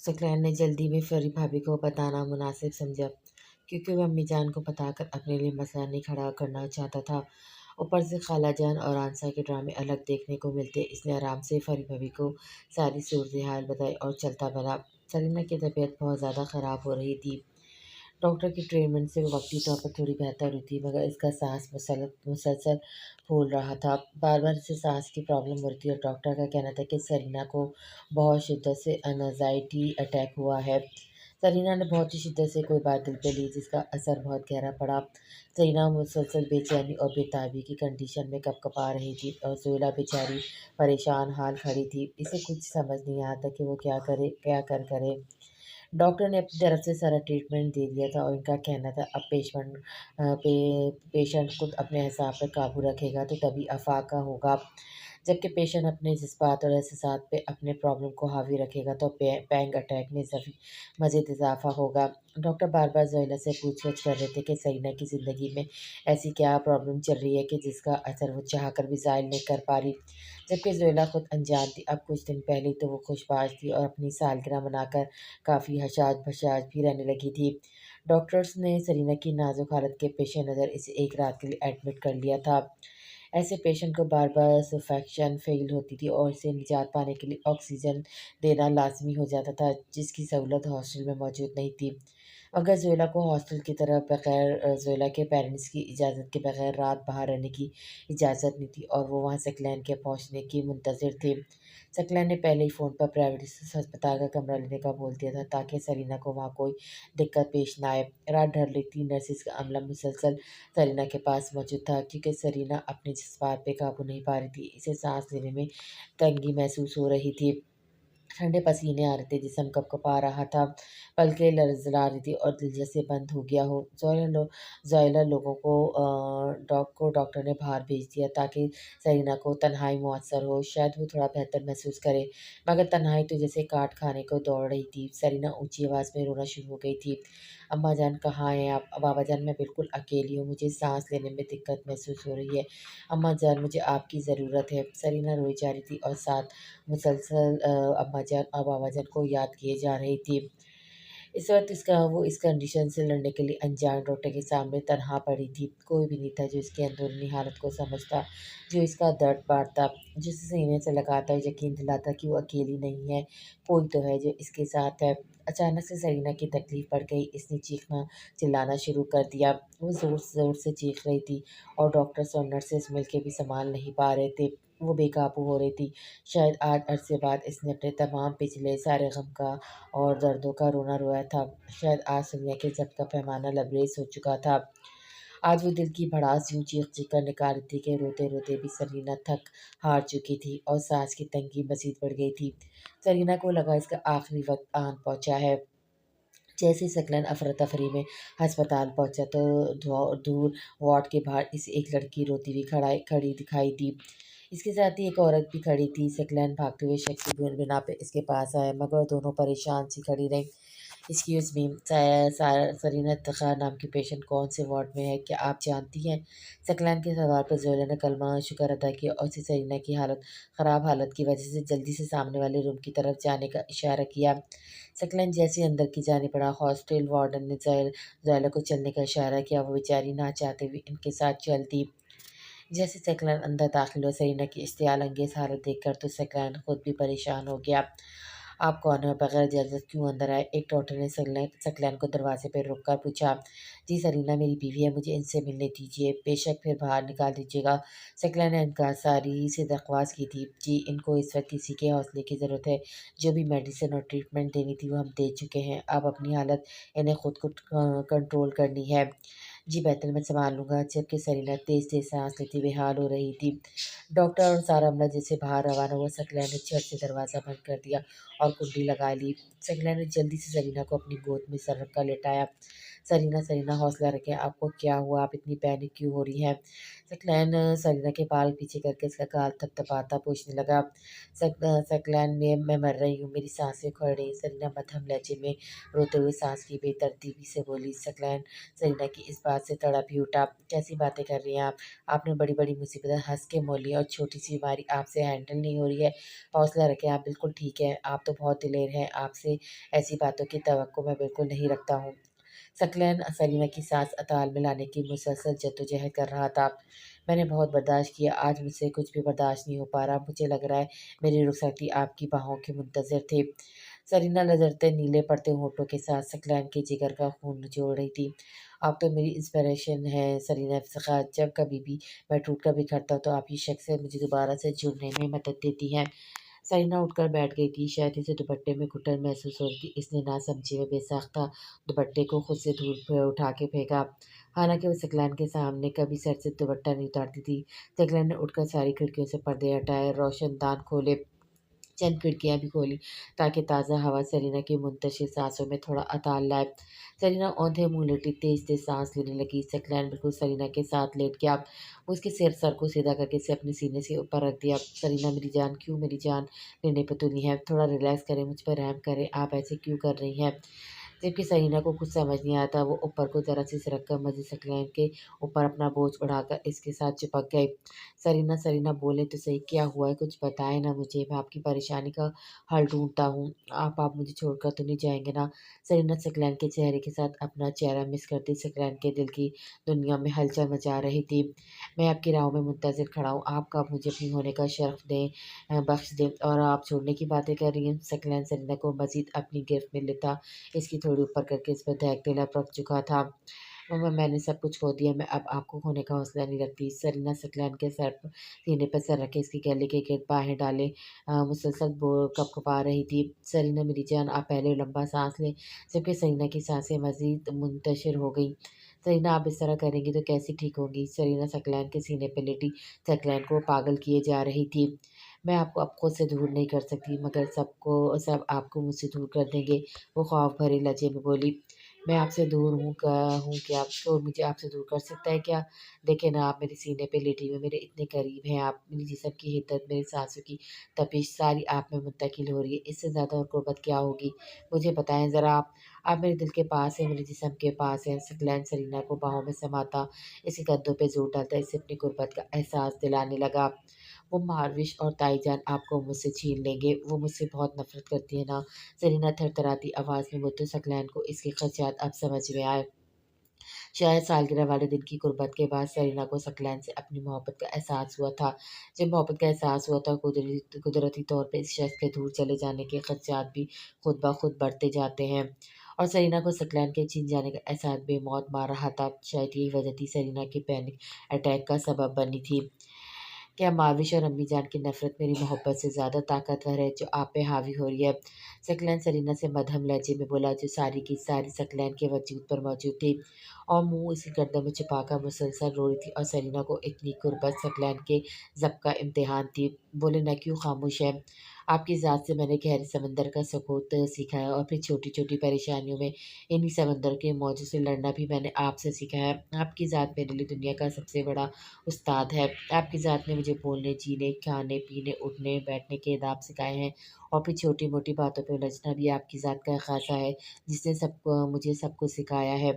सकलैन ने जल्दी में फौरी भाभी को बताना मुनासिब समझा, क्योंकि वह अम्मी जान को बताकर अपने लिए मसला नहीं खड़ा करना चाहता था। ऊपर से खाला जान और आंसा के ड्रामे अलग देखने को मिलते, इसलिए आराम से फरी भाभी को सारी सूरत हाल बताई और चलता बना। सलीना की तबीयत बहुत ज़्यादा ख़राब हो रही थी। डॉक्टर की ट्रीटमेंट से वो वक्ती तौर पर थोड़ी बेहतर हुई थी, मगर इसका सांस मुसलसल फूल रहा था। बार बार इसे सांस की प्रॉब्लम हो रही थी और डॉक्टर का कहना था कि सरीना को बहुत शिद्दत से एनजाइटी अटैक हुआ है। सरीना ने बहुत ही शिद्दत से कोई बात दिल पे ली, जिसका असर बहुत गहरा पड़ा। सरीना मुसलसल बेचैनी और बेताबी की कंडीशन में कपकपा रही थी और जोला बेचारी परेशान हाल खड़ी थी। इसे कुछ समझ नहीं आता कि वो क्या करे। डॉक्टर ने अपनी तरफ से सारा ट्रीटमेंट दे दिया था और इनका कहना था अब पेशेंट खुद अपने हिसाब पर काबू रखेगा तो तभी अफाका होगा। जबकि पेशेंट अपने जज्बात और एहसास पे अपने प्रॉब्लम को हावी रखेगा तो पैंग अटैक में मज़ीद इजाफा होगा। डॉक्टर बार बार जोइला से पूछ कर रहे थे कि सरीना की ज़िंदगी में ऐसी क्या प्रॉब्लम चल रही है कि जिसका असर वो चाह कर भी ज़ाहिर नहीं कर पा रही, जबकि जोइला खुद अनजान थी। अब कुछ दिन पहले तो वो खुशबाश थी और अपनी सालगिरह मनाकर काफ़ी हशाश बशाश भी रहने लगी थी। डॉक्टर्स ने सरीना की नाजुक हालत के पेश नज़र इसे एक रात के लिए एडमिट कर लिया था। ऐसे पेशेंट को बार बार सफेक्शन फ़ेल होती थी और इसे निजात पाने के लिए ऑक्सीजन देना लाजमी हो जाता था, जिसकी सहूलत हॉस्टल में मौजूद नहीं थी। अगर जोइला को हॉस्टल की तरफ जोइला के पेरेंट्स की इजाज़त के बगैर रात बाहर रहने की इजाज़त नहीं थी और वो वहाँ सकलैन के पहुँचने की मुंतज़िर थे। सकलैन ने पहले ही फ़ोन पर प्राइवेट अस्पताल का कमरा लेने का बोल दिया था, ताकि सरीना को वहाँ कोई दिक्कत पेश ना आए। रात ढल रही थी, नर्सिस का अमला मुसलसल सरीना के पास मौजूद था, क्योंकि सरीना अपने जज़्बात पे काबू नहीं पा रही थी। इसे सांस लेने में तंगी महसूस हो रही थी। ठंडे पसीने आ रहे थे, जिस्म कँपकपा रहा था, पलकें लरज़ला रही थी और दिल जैसे बंद हो गया हो। ज़ोइला लोगों को डॉक्टर ने बाहर भेज दिया ताकि सरीना को तन्हाई मुयस्सर हो, शायद वो थोड़ा बेहतर महसूस करे। मगर तन्हाई तो जैसे काट खाने को दौड़ रही थी। सरीना ऊँची आवाज़ में रोना शुरू हो गई थी। अम्मा जान कहाँ हैं आप? बाबा जान मैं बिल्कुल अकेली हूँ, मुझे साँस लेने में दिक्कत महसूस हो रही है। अम्मा जान मुझे आपकी ज़रूरत है। सरीना रोई जा रही थी और साथ मुसलसल अम्मा जान और बाबा जान को याद किए जा रही थी। इस वक़्त इस कंडीशन से लड़ने के लिए अनजान डॉक्टर के सामने तन्हा पड़ी थी। कोई भी नहीं था जो इसकी अंदरूनी हालत को समझता, जो इसका दर्द बाँटता, जिसे सीने से लगाता और यकीन दिलाता कि वो अकेली नहीं है, कोई तो है जो इसके साथ है। अचानक से सरीना की तकलीफ़ बढ़ गई, इसने चीखना-चिल्लाना शुरू कर दिया। वो ज़ोर-ज़ोर से चीख रही थी और डॉक्टर्स और नर्सेज़ मिलके भी सँभाल नहीं पा रहे थे। वो बेकाबू हो रही थी। शायद आज अरसे बाद इसने अपने तमाम पिछले सारे गम का और दर्दों का रोना रोया था। शायद आज दुनिया के ज़ब्त का पैमाना लबरेज हो चुका था। आज वो दिल की भड़ास यूँ चीख-चीख कर निकाल रही थी कि रोते-रोते भी सरीना थक हार चुकी थी और साँस की तंगी मज़ीद बढ़ गई थी। सरीना को लगा इसका आखिरी वक़्त आन पहुँचा है। जैसे ही सकलन अफरा-तफरी में अस्पताल पहुँचा तो दूर वार्ड के बाहर इसे एक लड़की रोती हुई खड़ी दिखाई दी। इसके साथ ही एक औरत भी खड़ी थी। सकलैन भागते हुए शक की बिना पे इसके पास आया, मगर दोनों परेशान सी खड़ी रहीं। एक्सक्यूज़ मी, सरीना इफ्तिख़ार नाम की पेशेंट कौन से वार्ड में है, क्या आप जानती हैं? सकलैन के सवाल पर ज़ोहरा ने कलमा शुक्र अदा किया और उसे सरीना की ख़राब हालत की वजह से जल्दी से सामने वाले रूम की तरफ जाने का इशारा किया। सकलैन जैसे ही अंदर की जाने पड़ा, हॉस्टल वार्डन ने ज़ोहरा को चलने का इशारा किया। वो बेचारी ना चाहते हुए इनके साथ चल दी। जैसे सकलैन अंदर दाखिल हुआ, सरीना की इश्तियाल अंगेज़ हालत देखकर तो सकलैन खुद भी परेशान हो गया। आप कौन हैं और बगैर इजाज़त क्यों अंदर आए? एक डॉक्टर ने सकलैन को दरवाज़े पे रोक कर पूछा। जी सरीना मेरी बीवी है, मुझे इनसे मिलने दीजिए। बेशक फिर बाहर निकाल दीजिएगा। सकलैन ने इनकसारी से दरख्वास्त की थी। जी इनको इस वक्त किसी के हौसले की ज़रूरत है। जो भी मेडिसिन और ट्रीटमेंट देनी थी वो हम दे चुके हैं। अब अपनी हालत इन्हें खुद को कंट्रोल करनी है। जी बेहतर, मैं सँभाल लूँगा। जबकि सरीना तेज़-तेज़ साँस लेती बेहाल हो रही थी। डॉक्टर और सारा अमला जैसे बाहर रवाना हुआ, सकलैन ने झट से दरवाज़ा बंद कर दिया और कुंडी लगा ली। सकलैन ने जल्दी से सरीना को अपनी गोद में सर रख कर लेटाया। सरीना सरीना हौसला रखें, आपको क्या हुआ? आप इतनी पैनिक क्यों हो रही हैं? सकलैन सरीना के बाल पीछे करके इसका गाल थपथपाता पूछने लगा। सकलैन में मैं मर रही हूँ, मेरी सांसें उखड़ रही हैं। सरीना मध्यम लहजे में रोते हुए सांस की बेतरतीबी से बोली। सकलैन सरीना की इस बात से तड़प ही उठा। कैसी बातें कर रही हैं आप? आपने बड़ी बड़ी मुसीबतें हंस के मोल ली और छोटी सी बीमारी आपसे हैंडल नहीं हो रही है। हौसला रखें, आप बिल्कुल ठीक है। आप तो बहुत दिलेर हैं, आपसे ऐसी बातों की तवक्को मैं बिल्कुल नहीं रखता हूँ। सकलैन सलीमा की सांस ताल में लाने की मुसलसल जद्दोजहद कर रहा था। मैंने बहुत बर्दाश्त किया, आज मुझसे कुछ भी बर्दाश्त नहीं हो पा रहा। मुझे लग रहा है मेरी रुखसती आपकी बाहों की मुंतज़िर थी। सरीना लजरते नीले पड़ते होठों के साथ सकलैन के जिगर का खून निचोड़ रही थी। आप तो मेरी इंस्पिरेशन है सरीना इफ्तिखार। जब कभी भी मैं टूट कर बिखरता हूँ तो आप ये शख्स से मुझे दोबारा से जुड़ने में मदद देती हैं। सरीना उठकर बैठ गई थी। शायद इसे दुपट्टे में घुटन महसूस हो रही थी। इसने नासमझी में बेसाख्ता दुपट्टे को खुद से दूर उठा के फेंका। हालांकि वो सकलैन के सामने कभी सर से दुपट्टा नहीं उतारती थी। सकलैन ने उठकर सारी खिड़कियों से पर्दे हटाए, रोशनदान खोले, चंद खिड़कियां भी खोली ताकि ताज़ा हवा सरीना की मुंतशिर सांसों में थोड़ा अताल लाए। सरीना औंधे मुंह लेटी तेज तेज सांस लेने लगी। सकलैन बिल्कुल सरीना के साथ लेट गया। उसके सर को सीधा करके इसे अपने सीने से ऊपर रख दिया। सरीना मेरी जान, क्यों मेरी जान लेने पर तुली है? थोड़ा रिलैक्स करें, मुझ पर रहम करें, आप ऐसे क्यों कर रही हैं? जबकि सरीना को कुछ समझ नहीं आता, वो ऊपर को ज़रा सी सरक कर मज़े सकलैन के ऊपर अपना बोझ बढ़ाकर इसके साथ चिपक गई। सरीना सरीना बोले तो सही, क्या हुआ है? कुछ बताएं ना मुझे, मैं आपकी परेशानी का हल ढूंढता हूँ। आप मुझे छोड़कर तो नहीं जाएंगे ना? सरीना सकलैन के चेहरे के साथ अपना चेहरा मिस करती सकलैन के दिल की दुनिया में हलचल मचा रही थी। मैं आपकी राहों में मुंतज़िर खड़ा हूँ, आप कब मुझे अपनी होने का शर्फ दें, बख्श दें, और आप छोड़ने की बातें कर रही हैं। सकलैन सरीना को मज़ीद अपनी गिरफ्त में लेता इसकी थोड़ी ऊपर करके इस पर दहकते लपक चुका था। मम्मा, मैंने सब कुछ खो दिया, मैं अब आपको खोने का हौसला नहीं रखती। सरीना सकलैन के सर पर सीने पर सर रखे इसके गले के गिर्द बाहें डाले मुसलसल कपकपा रही थी। सरीना मेरी जान, आप पहले लंबा सांस लें। जबकि सरीना की सांसें मजीद मुंतशिर हो गई। सरीना, आप इस तरह करेंगी तो कैसी ठीक होंगी? सरीना सकलैन के सीने पर लेटी सकलैन को पागल किए जा रही थी। मैं आपको अब खुद से दूर नहीं कर सकती, मगर सब आपको मुझसे दूर कर देंगे। वो ख्वाब भरे लहजे में बोली। मैं आपसे दूर हूँ क्या? कोई मुझे आपसे दूर कर सकता है क्या? देखें ना, आप मेरे सीने पे लेटी हुई मेरे इतने करीब हैं आप। मेरी जिस्म की हिद्दत, मेरी सांसों की तपिश सारी आप में मुंतकिल हो रही है। इससे ज़्यादा और कुर्बत क्या होगी? मुझे बताएं ज़रा आप। आप मेरे दिल के पास हैं, मेरे जिस्म के पास हैं। सकलैन सरीना को बाहों में समाता इसके कंधों पे जोर डालता इससे अपनी गुर्बत का एहसास दिलाने लगा। वो मारविश और ताईजान आपको मुझसे छीन लेंगे, वो मुझसे बहुत नफरत करती है ना? सरीना थरथराती आवाज़ में बोलते सकलैन को इसके खदशात अब समझ में आए। शायद सालगिरह वाले दिन की गुर्बत के बाद सरीना को सकलैन से अपनी मोहब्बत का एहसास हुआ था। जब मोहब्बत का एहसास हुआ था, कुदरती तौर पे इस शख्स के दूर चले जाने के खदशात भी खुद ब खुद बढ़ते जाते हैं। और सरीना को सकलैन के छिन जाने का एहसास बेमौत मार रहा था। शायद यही वजह थी सरीना के पैनिक अटैक का सबब बनी थी। क्या माविश और अम्मी जान की नफ़रत मेरी मोहब्बत से ज़्यादा ताकतवर है जो आप पे हावी हो रही है? सकलैन सरीना से मध्यम लहजे में बोला जो सारी की सारी सकलैन के वजूद पर मौजूद थी, और मुंह इसी गर्दन में छिपाकर मुसलसल रो रही थी। और सरीना को इतनी गुर्बत सकलैन के ज़ब्त का इम्तिहान थी। बोले, ना क्यों खामोश है? आपकी ज़ात से मैंने गहरे समंदर का सकूत सीखा है, और फिर छोटी छोटी परेशानियों में इन्हीं समंदर के मौजों से लड़ना भी मैंने आपसे सीखा है। आपकी ज़ात मेरे लिए दुनिया का सबसे बड़ा उस्ताद है। आपकी ज़ात ने मुझे बोलने, जीने, खाने, पीने, उठने, बैठने के आदाब सिखाए हैं, और फिर छोटी-मोटी बातों पे उलझना भी आपकी ज़ात का ख़ासा है, जिसने मुझे सब कुछ सिखाया है।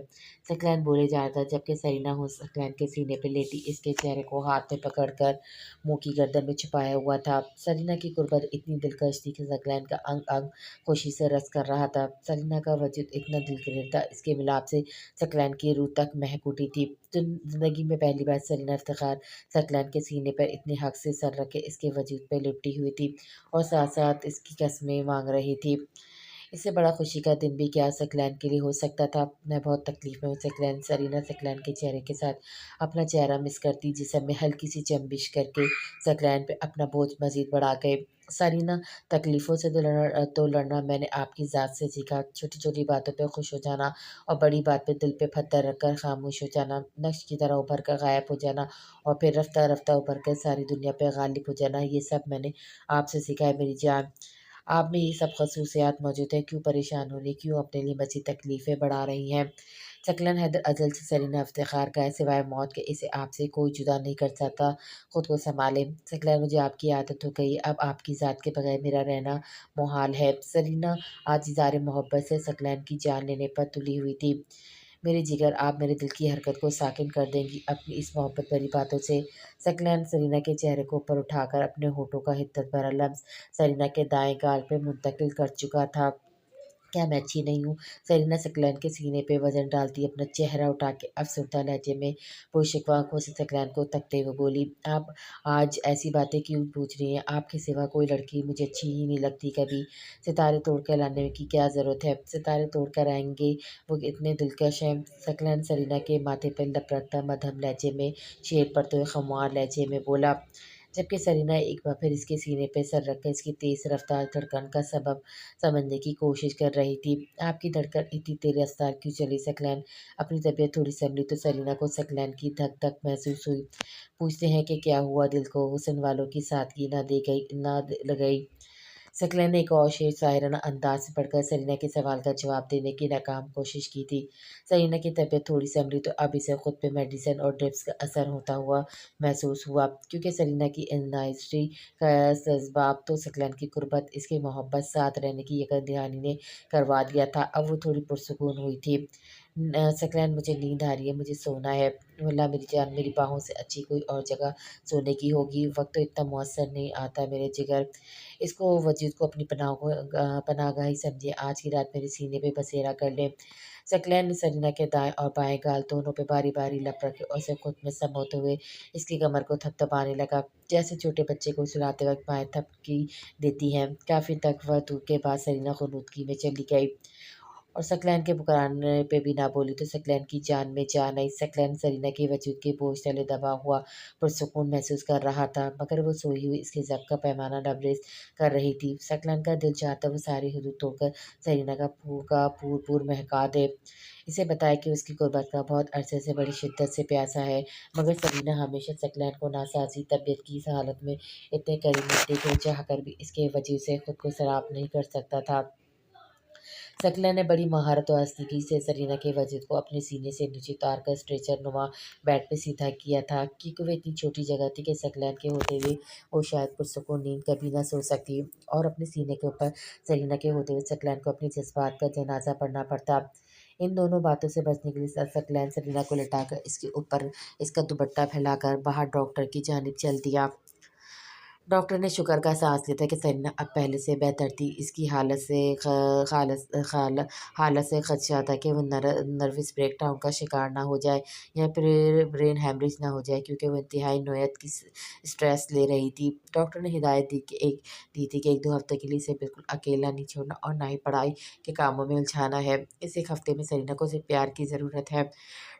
सकलैन बोले जा रहा था, जबकि सरीना हो सकलैन के सीने पे लेटी इसके चेहरे को हाथ में पकड़कर मुँह की गर्दन में छुपाया हुआ था। सरीना की गुर्बत इतनी दिलकश थी कि सकलैन का अंग-अंग खुशी से रस कर रहा था। सरीना का वजूद इतना दिलगिरीर था, इसके मिलाप से सकलैन की रूह तक महक उठी थी। ज़िंदगी में पहली बार सरीना इफ्तिखार सकलैन के सीने पर इतने हक़ से सर रखे इसके वजूद पे लिपटी हुई थी, और साथ-साथ इसकी कस्में माँग रही थी। इससे बड़ा खुशी का दिन भी क्या सकलैन के लिए हो सकता था? मैं बहुत तकलीफ़ में हूँ सकलैन। सरीना सकलैन के चेहरे के साथ अपना चेहरा मिस करती जिस्म में हल्की सी चंबिश करके सकलैन पे अपना बोझ मज़ीद बढ़ा गए। सरीना, तकलीफ़ों से तो लड़ना मैंने आपकी ज़ात से सीखा। छोटी-छोटी बातों पे खुश हो जाना, और बड़ी बात पे दिल पे पत्थर रखकर ख़ामोश हो जाना, नक्श की तरह उभर कर गायब हो जाना, और फिर रफ़्ता-रफ़्ता उभर कर सारी दुनिया पे गालिब हो जाना, ये सब मैंने आपसे सीखा है मेरी जान। आप में ये सब ख़ुसूसियात मौजूद है, क्यों परेशान हो रही हैं? क्यों अपने लिए मज़ीद तकलीफ़ें बढ़ा रही हैं? सकलन हैदर अजल से सरीना इफ्तिखार का है, सिवाय मौत के इसे आपसे कोई जुदा नहीं कर सकता, खुद को संभाले। सकलन मुझे आपकी आदत हो गई, अब आपकी ज़ात के बगैर मेरा रहना मुहाल है। सरीना आज इज़हार मोहब्बत से सकलन की जान लेने पर तुली हुई थी। मेरे जिगर, आप मेरे दिल की हरकत को साकिन कर देंगी अपनी इस मोहब्बत भरी बातों से। सकलन सरीना के चेहरे को ऊपर उठाकर अपने होठों का हिद्दत भरा लम्स सरीना के दाएं गाल पे मुंतकिल कर चुका था। क्या मैं अच्छी नहीं हूँ? सरीना सकलैन के सीने पे वजन डालती अपना चेहरा उठा के अफसरदा लहजे में पुरशिकवा आंखों से सकलैन को तकते हुए बोली, आप आज ऐसी बातें क्यों पूछ रही हैं? आपके सिवा कोई लड़की मुझे अच्छी ही नहीं लगती कभी। सितारे तोड़ कर लाने की क्या ज़रूरत है? सितारे तोड़ कर आएंगे वो इतने दिलकश हैं। सकलैन सरीना के माथे पर लपकता मध्यम लहजे में शेर पड़ते हुए खमोर लहजे में बोला, जबकि सरीना एक बार फिर इसके सीने पे सर रखकर इसकी तेज़ रफ्तार धड़कन का सबब समझने की कोशिश कर रही थी। आपकी धड़कन इतनी तेज़ रफ्तार क्यों चली सकलैन? अपनी तबीयत थोड़ी संभली तो सरीना को सकलैन की धक धक महसूस हुई। पूछते हैं कि क्या हुआ दिल को, हुस्न वालों की सादगी ना लगई। सकलैन ने एक और शेर शायराना अंदाज से पढ़कर सरीना के सवाल का जवाब देने की नाकाम कोशिश की थी। सरीना की तबीयत थोड़ी संभली तो अब इसे खुद पे मेडिसिन और ड्रिप्स का असर होता हुआ महसूस हुआ, क्योंकि सरीना की एंजाइटी का असबाब तो सकलैन की कुर्बत, इसकी मोहब्बत, साथ रहने की यकन दहानी ने करवा दिया था। अब वो थोड़ी पुरसुकून हुई थी। सकलैन, मुझे नींद आ रही है, मुझे सोना है। वल्लाह मेरी जान, मेरी बाहों से अच्छी कोई और जगह सोने की होगी। वक्त तो इतना मुयस्सर नहीं आता मेरे जिगर। इसको वजूद को अपनी पनाहगाही समझे, आज की रात मेरे सीने पे बसेरा कर ले। सकलैन ने सरीना के दाएं और बाएं गाल दोनों पे बारी बारी लप रखे और उसे खुद में समोते हुए इसकी कमर को थपथपाने लगा, जैसे छोटे बच्चे को सुलाते वक्त माएँ थपकी देती हैं। काफ़ी तक वह धूप के बाद सरीना खुनूदगी में चली गई और सकलैन के पुकारने पे भी ना बोली तो सकलैन की जान में जान आई। सकलैन सरीना के वजूद के बोझ तले दबा हुआ पुरसुकून महसूस कर रहा था, मगर वो सोई हुई इसके ज़ब्त का पैमाना लबरेज कर रही थी। सकलैन का दिल चाहता वो सारी हदूद तोड़कर सरीना का पूर पूर महका दे, इसे बताया कि उसकी गुर्बत का बहुत अरसे से बड़ी शिद्दत से प्यासा है। मगर सरीना हमेशा सकलैन को नासाजी तबीयत की इस हालत में इतने करीब देखे चाह कर भी इसके वजह से खुद को सराप नहीं कर सकता था। सकलैन ने बड़ी महारत और हस्तगी से सरीना के वजूद को अपने सीने से नीचे उतार कर स्ट्रेचर नुमा बेड पे सीधा किया था, क्योंकि वो इतनी छोटी जगह थी कि सकलैन के होते हुए वो शायद पुरसुकून नींद कभी ना सो सकती और अपने सीने के ऊपर सरीना के होते हुए सकलैन को अपनी जज्बात का जनाजा पढ़ना पड़ता। इन दोनों बातों से बचने के लिए सकलैन सरीना को लिटाकर इसके ऊपर इसका दुपट्टा फैलाकर बाहर डॉक्टर की जानिब चल दिया। डॉक्टर ने शुक्र का साँस लिया था कि सरीना अब पहले से बेहतर थी। इसकी हालत से हालत से खदशा था कि वो नर्वस ब्रेकडाउन का शिकार ना हो जाए या फिर ब्रेन हेमरेज ना हो जाए, क्योंकि वो इंतहाई नोयत की स्ट्रेस ले रही थी। डॉक्टर ने हिदायत दी थी कि 1-2 हफ्ते के लिए इसे बिल्कुल अकेला नहीं छोड़ना और ना ही पढ़ाई के कामों में उलझाना है। इस 1 हफ्ते में सरीना को सिर्फ प्यार की ज़रूरत है।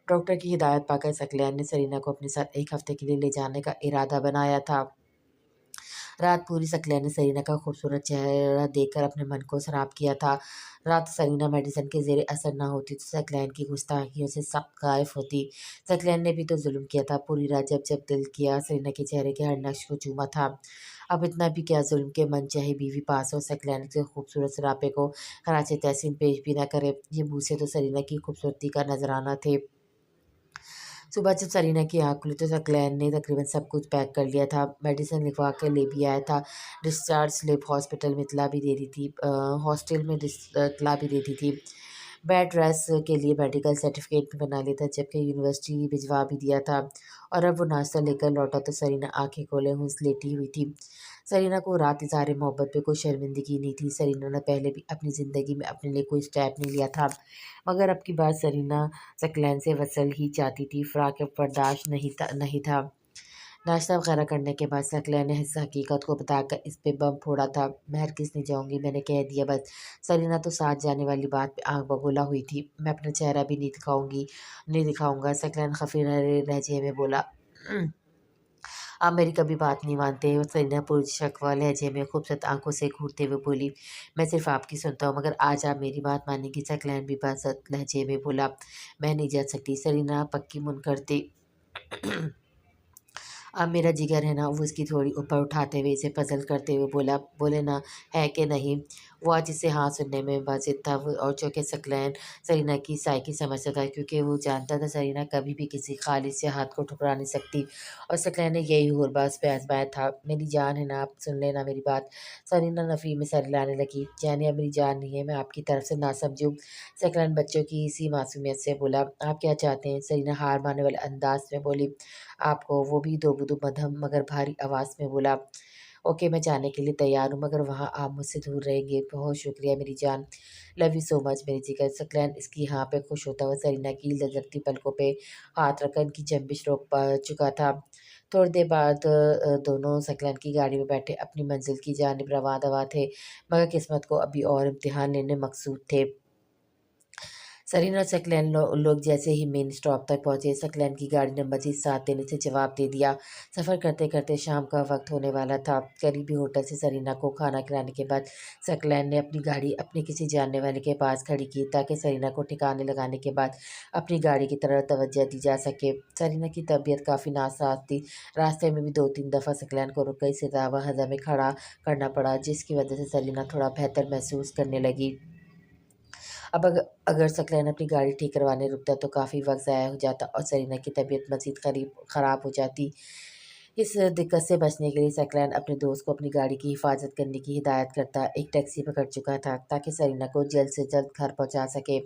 डॉक्टर की हिदायत पाकर सकलैन ने सरीना को अपने साथ 1 हफ्ते के लिए ले जाने का इरादा बनाया था। रात पूरी सकलैन ने सरीना का खूबसूरत चेहरा देखकर अपने मन को सराप किया था। रात सरीना मेडिसिन के ज़ेरे असर ना होती तो सकलैन की गुस्ताखियों से सब गायब होती। सकलैन ने भी तो जुल्म किया था, पूरी रात जब जब दिल किया सरीना के चेहरे के हर नक्श को चूमा था। अब इतना भी क्या जुल्म के मन चाहे बीवी पास हो, सकलैन के खूबसूरत सरापे को खराज तहसीन पेश भी ना करे। ये बूसे तो सरीना की खूबसूरती का नजराना थे। सुबह जब सरीना की आँख खुली तो सकलैन ने तकरीबन सब कुछ पैक कर लिया था, मेडिसिन लिखवा के ले भी आया था। डिस्चार्ज स्लिप हॉस्पिटल में इतला भी दे दी थी, हॉस्टल में इतला भी दे दी थी। बेड रेस्ट के लिए मेडिकल सर्टिफिकेट भी बना लिया था, जबकि यूनिवर्सिटी भिजवा भी दिया था। और अब वो नाश्ता लेकर लौटा तो सरीना आंखें खोले हुए लेटी हुई थी। सरीना को रात इज़हार मोहब्बत पे कोई शर्मिंदगी नहीं थी। सरीना ने पहले भी अपनी ज़िंदगी में अपने लिए कोई स्टेप नहीं लिया था, मगर अब की बात सरीना सकलैन से वसल ही चाहती थी, फ़राक़ अब बर्दाश्त नहीं था। नाश्ता वगैरह करने के बाद सकलैन ने इस हकीकत को बताकर इस पे बम फोड़ा था। मैं हरगिज़ नहीं जाऊँगी, मैंने कह दिया बस। सरीना तो साथ जाने वाली बात पे आँख बबूला हुई थी। मैं अपना चेहरा भी नहीं दिखाऊँगा, सकलैन खफ़ी लहजे में बोला। आप मेरी कभी बात नहीं मानते हो, सरीना पुरशकवा लहजे में खूबसूरत आंखों से घूरते हुए बोली। मैं सिर्फ आपकी सुनता हूँ, मगर आज आप मेरी बात मानेंगी, सकलैन भी बाज़त लहजे में बोला। मैं नहीं जा सकती, सरीना पक्की मुनकरती। अब मेरा जिगर है ना, वो उसकी थोड़ी ऊपर उठाते हुए इसे पजल करते हुए बोला, बोले ना है कि नहीं। वो आज इससे हाँ सुनने में वाजिब था वो, और जो कि सकलैन सरीना की साइकी समझता था, क्योंकि वो जानता था सरीना कभी भी किसी खालिद से हाथ को ठुकरा नहीं सकती। और सकलैन ने यही हुरबा उस पे आजमाया था। मेरी जान है ना, आप सुन लेना मेरी बात। सरीना नफ़ी में सर हिलाने लगी। यानी अब मेरी जान नहीं है, मैं आपकी तरफ से ना समझूँ। सकलैन बच्चों की इसी मासूमियत से बोला, आप क्या चाहते हैं? सरीना हार मानने वाले अंदाज में बोली, आपको। वो भी दोबुदू मध्यम मगर भारी आवाज़ में बोला, ओके मैं जाने के लिए तैयार हूँ, मगर वहाँ आप मुझसे दूर रहेंगे। बहुत शुक्रिया मेरी जान। लव यू सो मच मेरी जिगर। सकलैन इसकी हाँ पे खुश होता हुआ सरीना की लचकती पलकों पे हाथ रखकर उनकी जंबिश रोक पा चुका था। थोड़ी देर बाद दोनों सकलैन की गाड़ी में बैठे अपनी मंजिल की जानिब रवां दवा थे, मगर किस्मत को अभी और इम्तिहान लेने मकसूद थे। सरीन और सकलैन लोग जैसे ही मेन स्टॉप तक पहुंचे, सकलैन की गाड़ी ने मजीद साथ देने से जवाब दे दिया। सफ़र करते करते शाम का वक्त होने वाला था। करीबी होटल से सरीना को खाना खिलाने के बाद सकलैन ने अपनी गाड़ी अपने किसी जानने वाले के पास खड़ी की, ताकि सरीना को ठिकाने लगाने के बाद अपनी गाड़ी की तरफ तवज्जो दी जा सके। सरीना की तबीयत काफ़ी नासाज थी। रास्ते में भी 2-3 दफ़ा सकलैन को रुक गई सितावा हज़म में खड़ा करना पड़ा, जिसकी वजह से सरीना थोड़ा बेहतर महसूस करने लगी। अब अगर सकलैन अपनी गाड़ी ठीक करवाने रुकता तो काफ़ी वक्त ज़ाया हो जाता और सरीना की तबीयत मज़ीद ख़राब हो जाती। इस दिक्कत से बचने के लिए सकलैन अपने दोस्त को अपनी गाड़ी की हिफाजत करने की हिदायत करता एक टैक्सी पकड़ चुका था, ताकि सरीना को जल्द से जल्द घर पहुंचा सके,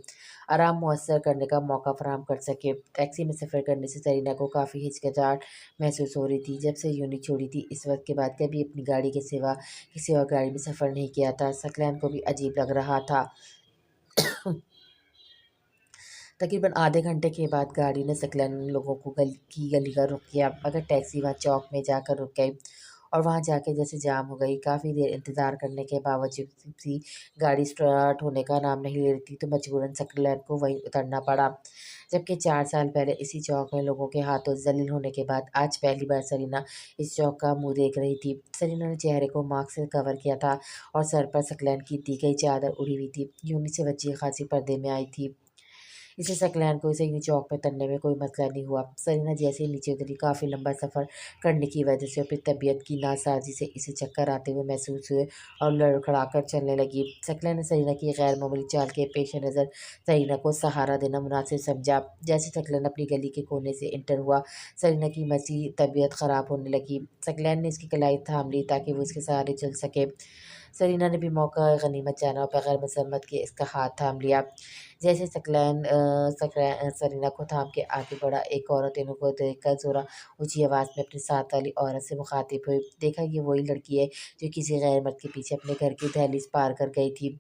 आराम मुयस्सर करने का मौका फराहम कर सके। टैक्सी में सफ़र करने से सरीना को काफ़ी हिचकिचाहट महसूस हो रही थी। जब से यूनी छोड़ी थी, इस वक्त के बाद कभी अपनी गाड़ी के सिवा किसी और गाड़ी में सफ़र नहीं किया था। सकलैन को भी अजीब लग रहा था। तकरीबन आधे घंटे के बाद गाड़ी ने सकलैन लोगों को गली का रुख किया, मगर टैक्सी वहाँ चौक में जाकर रुक गई और वहाँ जाके जैसे जाम हो गई। काफ़ी देर इंतज़ार करने के बावजूद भी गाड़ी स्टार्ट होने का नाम नहीं ले रही थी, तो मजबूरन सकलैन को वहीं उतरना पड़ा। जबकि 4 साल पहले इसी चौक में लोगों के हाथों जलील होने के बाद आज पहली बार सरीना इस चौक का मुंह देख रही थी। सरीना ने चेहरे को मास्क से कवर किया था और सर पर सकलैन की दी गई चादर उड़ी हुई थी। यूनी से बच्ची खासी पर्दे में आई थी। इसे सकलैन को इसे यूं चौक में तरने में कोई मसला नहीं हुआ। सरीना जैसे ही नीचे उतरी, काफ़ी लंबा सफ़र करने की वजह से अपनी तबीयत की नासाजी से इसे चक्कर आते हुए महसूस हुए और लड़खड़ाकर चलने लगी। सकलैन ने सरीना की गैर मामूली चाल के पेश नज़र सरीना को सहारा देना मुनासिब समझा। जैसे सकलैन अपनी गली के कोने से इंटर हुआ, सरीना की मसीह तबीयत ख़राब होने लगी। सकलैन ने इसकी कलाई थाम ली ताकि वो इसके सहारे चल सके। सरीना ने भी मौका गनीमत जाना और बगैर मजम्मत के इसका हाथ थाम लिया। जैसे सरीना को थाम के आगे बढ़ा, एक औरत इनको देखकर ज़ोरा ऊँची आवाज़ में अपनी साथ वाली औरत से मुखातिब हुई, देखा ये वही लड़की है जो किसी गैर मर्द के पीछे अपने घर की दहलीज पार कर गई थी।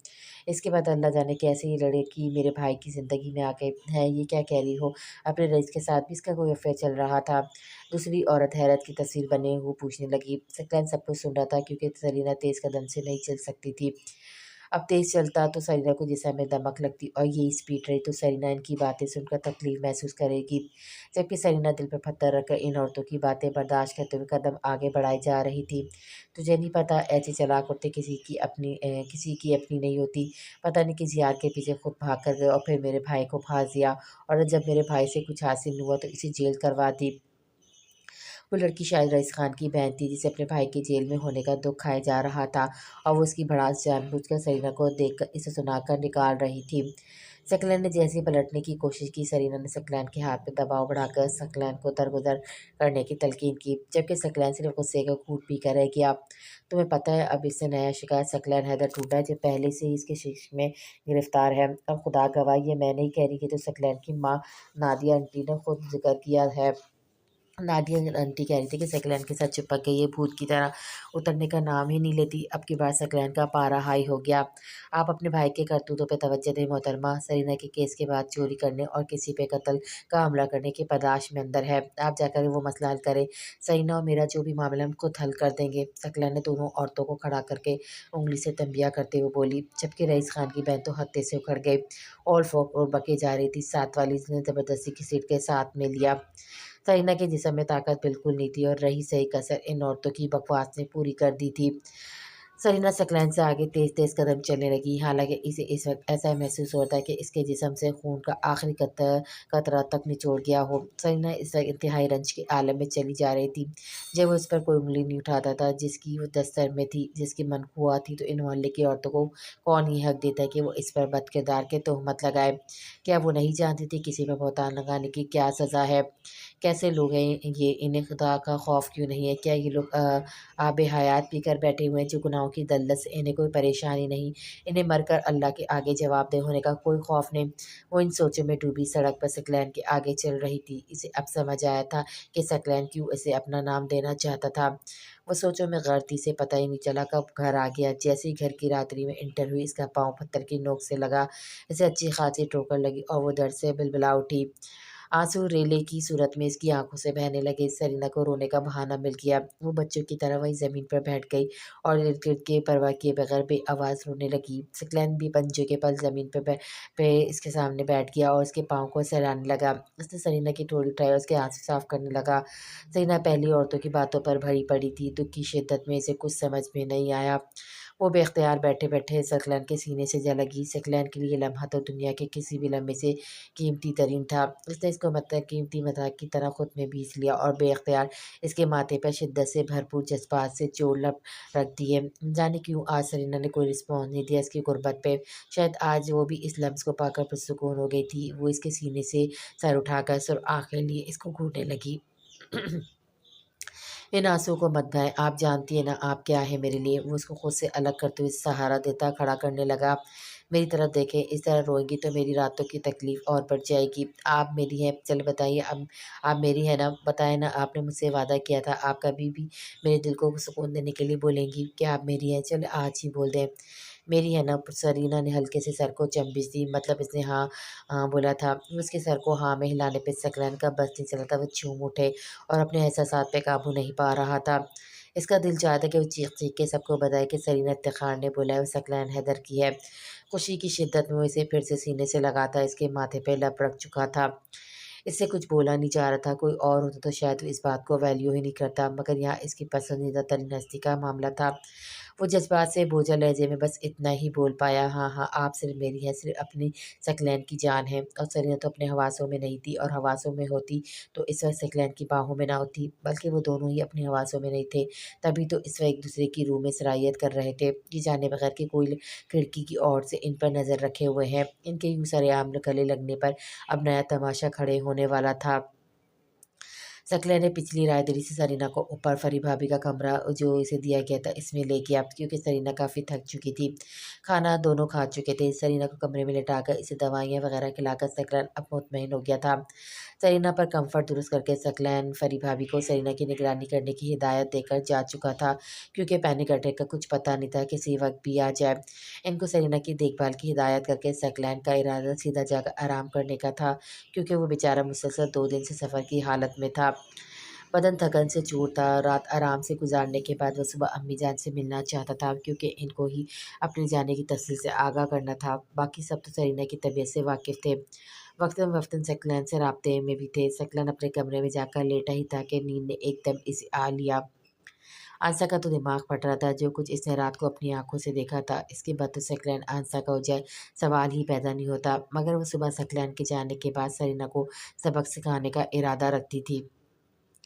इसके बाद अल्लाह जाने कैसे ये लड़की मेरे भाई की ज़िंदगी में आ गई है। ये क्या कह रही हो? अपने रईस के साथ भी इसका कोई अफेयर चल रहा था? दूसरी औरत हैरत की तस्वीर बने हुए पूछने लगी। सकलैन सब कुछ सुन रहा था, क्योंकि सरीना तेज़ कदम से नहीं चल सकती थी। अब तेज़ चलता तो सरीना को जिस्म में दमक लगती, और यही स्पीड रही तो सरीना इनकी बातें सुनकर तकलीफ़ महसूस करेगी। जबकि सरीना दिल पर पत्थर रखकर इन औरतों की बातें बर्दाश्त करते हुए कदम आगे बढ़ाई जा रही थी। तुझे नहीं पता, ऐसी चालाक औरतें किसी की अपनी नहीं होती। पता नहीं किस यार के पीछे खुद भाग कर गए और फिर मेरे भाई को फांस दिया, और जब मेरे भाई से कुछ हासिल नहीं हुआ तो इसे जेल करवा दी। वो लड़की शायद रईस खान की बहन थी, जिसे अपने भाई के जेल में होने का दुख खाया जा रहा था, और वो उसकी भड़ास जानबूझकर सरीना को देखकर इसे सुनाकर निकाल रही थी। सकलैन ने जैसे ही पलटने की कोशिश की, सरीना ने सकलैन के हाथ पे दबाव बढ़ाकर सकलैन को दरगुजर करने की तलकीन की, जबकि सकलैन सिर्फ गुस्से का घूंट पी कर रह गया। तुम्हें पता है, अब इससे नया शिकार सकलैन हैदर ढूंढा है, जो पहले से ही इसके शिश में गिरफ्तार है। अब खुदा गवाह, ये मैं नहीं कह रही कि तो सकलैन की माँ नादिया आंटी ने खुद जिक्र किया है। नादिया आंटी कह रही थी कि सकलैन के साथ चिपक गई, ये भूत की तरह उतरने का नाम ही नहीं लेती। अब की बार सकलैन का पारा हाई हो गया। आप अपने भाई के करतूतों पे तवज्जो दें मोहतरमा। सरीना के केस के बाद चोरी करने और किसी पे कत्ल का हमला करने की बर्दाश्त में अंदर है। आप जाकर वो मसला हल करें। सरीना और मेरा जो भी मामला है हम खुद हल कर देंगे। सकलैन ने दोनों औरतों को खड़ा करके उंगली से तंबिया करते हुए बोली, जबकि रईस खान की बहन तो हत्थे से उखड़ गई और फोक और बके जा रही थी। साथ वाली ने ज़बरदस्ती घसीट के साथ में लिया। सरीना के जिस्म में ताकत बिल्कुल नहीं थी, और रही सही कसर इन औरतों की बकवास ने पूरी कर दी थी। सरीना सकलैन से आगे तेज़-तेज़ कदम चलने लगी, हालाँकि इसे इस वक़्त ऐसा महसूस होता है कि इसके जिस्म से खून का आखिरी कतरा तक निचोड़ गया हो। सरीना इस वक़्त इंतहाई रंज के आलम में चली जा रही थी। जब वो इस पर कोई उँगली नहीं उठाता था, जिसकी वो दस्तर में थी, जिसकी मनखुआ थी, तो इन मोहल्ले की औरतों को कौन ही हक देता है कि वो इस पर बदकिरदार के तोहमत लगाए। क्या वो नहीं जानती थी किसी पे बहतान लगाने की क्या सज़ा है? कैसे लोग हैं ये, इन्हें खुदा का खौफ क्यों नहीं है? क्या ये लोग आब हयात पीकर बैठे हुए हैं जो गुनाहों की दलदल से इन्हें कोई परेशानी नहीं, इन्हें मरकर अल्लाह के आगे जवाबदेह होने का कोई खौफ नहीं। वो इन सोचों में डूबी सड़क पर सकलैन के आगे चल रही थी। इसे अब समझ आया था कि सकलैन क्यों इसे अपना नाम देना चाहता था। वो सोचों में गर्क थी, इसे पता ही नहीं चला कब घर आ गया। जैसे ही घर की रात्रि में एंटर हुई, इसका पाँव पत्थर की नोक से लगा, इसे अच्छी खासी ठोकर लगी और वो दर्द से बिलबिला उठी। आंसू रेले की सूरत में इसकी आंखों से बहने लगे। सरीना को रोने का बहाना मिल गया। वो बच्चों की तरह वहीं ज़मीन पर बैठ गई और इर्द-गिर्द की परवाह किए बगैर बेआवाज़ रोने लगी। सकलैन भी पंजे के पल ज़मीन पे इसके सामने बैठ गया और उसके पाँव को सहलाने लगा। उसने सरीना की ठोड़ी उठाई और उसके आंसू साफ करने लगा। सरीना पहली औरतों की बातों पर भरी पड़ी थी। दुःख की शिद्दत में इसे कुछ समझ में नहीं आया। वो बेख्तियार बैठे-बैठे सकलैन के सीने से जा लगी। सकलैन के लिए ये लम्हा तो दुनिया के किसी भी लम्हे से कीमती तरीन था। उसने इसको मतलब कीमती मज़ाक की तरह खुद में बीस लिया और बेख्तियार इसके माथे पर शिद्दत से भरपूर जज़्बात से जोर रख दिए। जाने क्यों आज सरीना ने कोई रिस्पॉन्स नहीं दिया इसकी गुर्बत पे। शायद आज वो भी इस लफ्ज़ को पाकर पुरसुकून हो गई थी। वो इसके सीने से सर उठाकर सिर्फ़ आँखें लिए इसको घूरने लगी। इन आँसुओं को मत बहाएँ, आप जानती हैं ना आप क्या हैं मेरे लिए। वो उसको खुद से अलग करते हुए सहारा देता खड़ा करने लगा। मेरी तरफ देखें, इस तरह रोएँगी तो मेरी रातों की तकलीफ़ और बढ़ जाएगी। आप मेरी हैं, चलो बताइए अब आप मेरी हैं ना? बताएँ ना, आपने मुझसे वादा किया था आप कभी भी मेरे दिल को सुकून देने के लिए बोलेंगी। क्या आप मेरी हैं? चलो आज ही बोल दें। मेरी है ना? सरीना ने हल्के से सर को चंबिश दी, मतलब इसने हाँ बोला था। उसके सर को हाँ में हिलाने पे सकलैन का बस नहीं चला था, वो झूम उठे और अपने एहसासात पे काबू नहीं पा रहा था। इसका दिल चाहता कि वो चीख-चीख के सबको बताए कि सरीना इफ्तिखार ने बुलाया और सकलैन हैदर की है। खुशी की शिद्दत में वो इसे फिर से सीने से लगाता इसके माथे पे लब रख चुका था। इससे कुछ बोला नहीं जा रहा था, कोई और होता तो शायद वो इस बात को वैल्यू ही नहीं करता, मगर यहाँ इसकी पसंदीदा तरीन हस्ती का मामला था। वो जज़्बात से बोझल लहज़े में बस इतना ही बोल पाया, हाँ, हाँ, आप सिर्फ़ मेरी हैं, सिर्फ़ अपनी सकलैन की जान है। और सरीना तो अपने हवासों में नहीं थी और हवासों में होती तो इस वक़्त सकलैन की बाहों में ना होती, बल्कि वो दोनों ही अपनी हवासों में नहीं थे। तभी तो इस वक़्त एक-दूसरे की रूह में सराहियत कर रहे थे, ये जाने बगैर कि कोई खिड़की की ओर से इन पर नज़र रखे हुए हैं। इनके यूँ सरेआम गले लगने पर अब नया तमाशा खड़े होने वाला था। सकले ने पिछली राहदरी से सरीना को ऊपर फरी भाभी का कमरा जो इसे दिया गया था इसमें ले गया क्योंकि सरीना काफ़ी थक चुकी थी। खाना दोनों खा चुके थे। सरीना को कमरे में लिटाकर इसे दवाइयाँ वगैरह खिलाकर सकलैन अब मुतमईन हो गया था। सरीना पर कंफर्ट दुरुस्त करके सकलैन फरी भाभी को सरीना की निगरानी करने की हिदायत देकर जा चुका था क्योंकि पैनिक अटैक का कुछ पता नहीं था किसी वक्त भी आ जाए। इनको सरीना की देखभाल की हिदायत करके सकलैन का इरादा सीधा जाकर आराम करने का था क्योंकि वो बेचारा मुसलसल 2 दिन से सफ़र की हालत में था। बदन थकन से चूर था। रात आराम से गुजारने के बाद वो सुबह अम्मीजान से मिलना चाहता था क्योंकि इनको ही अपने जाने की तफसील से आगाह करना था। बाकी सब तो सरीना की तबीयत से वाकिफ़ थे। वक़्तन-फ़वक़्तन सकलैन से राब्ते में भी थे। सकलैन अपने कमरे में जाकर लेटा ही था कि नींद ने एकदम इसे आ लिया। आंसा का तो दिमाग फट रहा था, जो कुछ इसने रात को अपनी आँखों से देखा था, इसके बाद तो सकलैन आंसा का हो जाए, सवाल ही पैदा नहीं होता। मगर वो सुबह सकलैन के जाने के बाद सरीना को सबक सिखाने का इरादा रखती थी।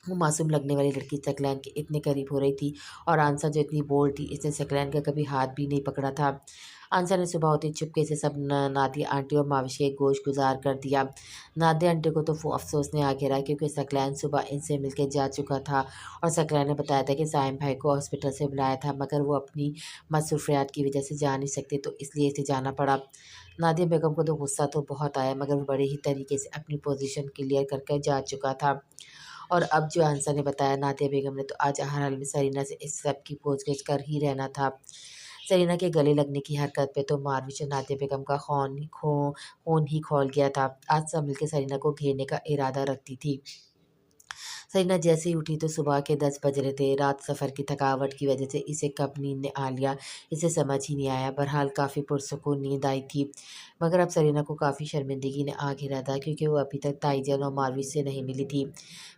वो मासूम लगने वाली लड़की सकलैन के इतने करीब हो रही थी और आंसा जो इतनी बोल्ड थी, इसने सकलैन का कभी हाथ भी नहीं पकड़ा था। आंसा ने सुबह होते ही चुपके से सब नादिया आंटी और माविश के गोश्त गुजार कर दिया। नादिया आंटी को तो वो अफसोस ने आ घेरा क्योंकि सकलैन सुबह इनसे मिलके जा चुका था और सकलैन ने बताया था कि साइम भाई को हॉस्पिटल से बुलाया था, मगर वो अपनी मसरूफियात की वजह से जा नहीं सकते, तो इसलिए इसे जाना पड़ा। नादिया बेगम को तो गुस्सा तो बहुत आया, मगर वो बड़े ही तरीके से अपनी पोजीशन क्लियर करके जा चुका था। और अब जो हंसा ने बताया, नादिया बेगम ने तो आज हर हाल में सरीना से इस सब की पूछगिछ कर ही रहना था। सरीना के गले लगने की हरकत पे तो मारविश और नादिया बेगम का खून ही खौल गया था। आज सब मिलकर सरीना को घेरने का इरादा रखती थी। सरीना जैसे ही उठी तो सुबह के 10 बज रहे थे। रात सफ़र की थकावट की वजह से इसे कब नींद ने आ लिया, इसे समझ ही नहीं आया। बहरहाल काफ़ी पुरसुकून नींद आई थी, मगर अब सरीना को काफ़ी शर्मिंदगी ने आ घेरा था, क्योंकि वो अभी तक ताईजान और मारविश से नहीं मिली थी।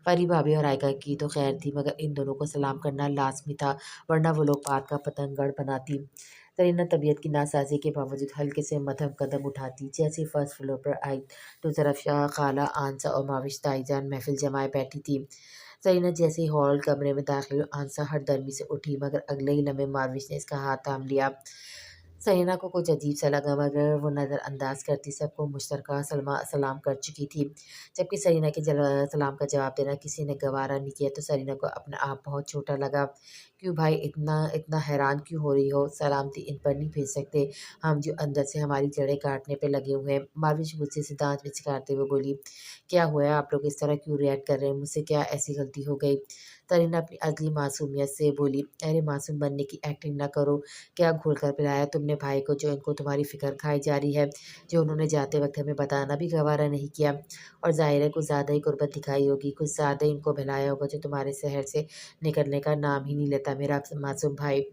परी भाभी और आयका की तो खैर थी, मगर इन दोनों को सलाम करना लाज़मी था, वरना वो लोग बात का पतंगड़ बनाती। सरीना तबीयत की नासाजी के बावजूद हल्के से मध्यम कदम उठाती। जैसे ही फर्स्ट फ्लोर पर आई तो ज़रफ़शाह, खाला, आंसा और माविश ताईजान महफिल जमाए बैठी थी। सरीना जैसे ही हॉल कमरे में दाखिल हुई, आंसा हठधर्मी से उठी, मगर अगले ही लम्हे मारविश ने इसका हाथ थाम लिया। सरीना को कुछ अजीब सा लगा, मगर वो नज़रअंदाज करती सबको मुश्तरका सलाम कर चुकी थी। जबकि सरीना के सलाम का जवाब देना किसी ने गवारा नहीं किया, तो सरीना को अपना आप बहुत छोटा लगा। क्यों भाई, इतना इतना हैरान क्यों हो रही हो? सलामती इन पर नहीं भेज सकते हम, जो अंदर से हमारी जड़ें काटने पे लगे हुए हैं। मारविश गुस्से से दांत पिचकारते हुए बोली, क्या हुआ है? आप लोग इस तरह क्यों रिएक्ट कर रहे हैं? मुझसे क्या ऐसी गलती हो गई? सरीना अपनी असली मासूमियत से बोली, अरे मासूम बनने की एक्टिंग ना करो। क्या घोल कर पिलाया तुमने भाई को, जो इनको तुम्हारी फ़िक्र खाई जा रही है, जो उन्होंने जाते वक्त हमें बताना भी गवारा नहीं किया। और ज़ाहिर है कुछ ज़्यादा ही गुर्बत दिखाई होगी, कुछ ज़्यादा ही इनको बहलाया होगा, जो तुम्हारे शहर से निकलने का नाम ही नहीं लेता मेरा मासूम भाई।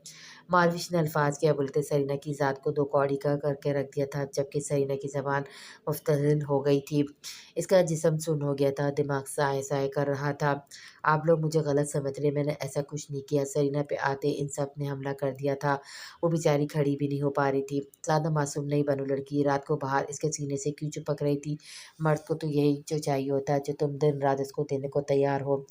मारविश ने अल्फाज क्या बोलते सरीना की ज़ात को दो कौड़ी का करके रख दिया था, जबकि सरीना की ज़बान मुफ्तज़िल हो गई थी। इसका जिस्म सुन्न हो गया था, दिमाग साए साए कर रहा था। आप लोग मुझे गलत समझ रहे, मैंने ऐसा कुछ नहीं किया। सरीना पे आते इन सब ने हमला कर दिया था। वो बेचारी खड़ी भी नहीं हो पा रही थी। ज़्यादा मासूम नहीं बनो लड़की, रात को बाहर इसके सीने से क्यों चिपक रही थी? मर्द को तो यही जो चाहिए होता है, जो तुम दिन रात इसको देने को तैयार हो।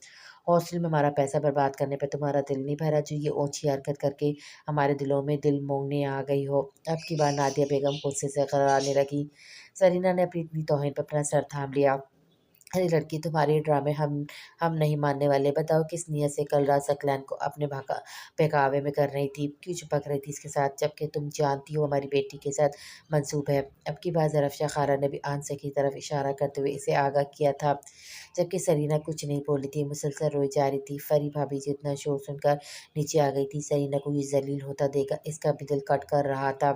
हॉस्टल में हमारा पैसा बर्बाद करने पे तुम्हारा दिल नहीं भरा, जो ये ओछी हरकत करके हमारे दिलों में दिल मोहने आ गई हो। अब की बार नादिया बेगम गुस्से से करारने लगी। सरीना ने अपनी इतनी तौहीन पर अपना सर थाम लिया। अरे लड़की, तुम्हारे ड्रामे हम नहीं मानने वाले। बताओ किस नियत से कल रात सकलैन को अपने बहकावे में कर रही थी? क्यों चिपक रही थी इसके साथ, जबकि तुम जानती हो हमारी बेटी के साथ मंसूब है। अब की बार ज़रफ़शाह खाला ने भी आंसर की तरफ इशारा करते हुए इसे आगाह किया था, जबकि सरीना कुछ नहीं बोली थी, मुसलसल रोई जा रही थी। फरी भाभी जी इतना शोर सुनकर नीचे आ गई थी। सरीना को ये जलील होता देखा इसका भी दिल कट कर रहा था,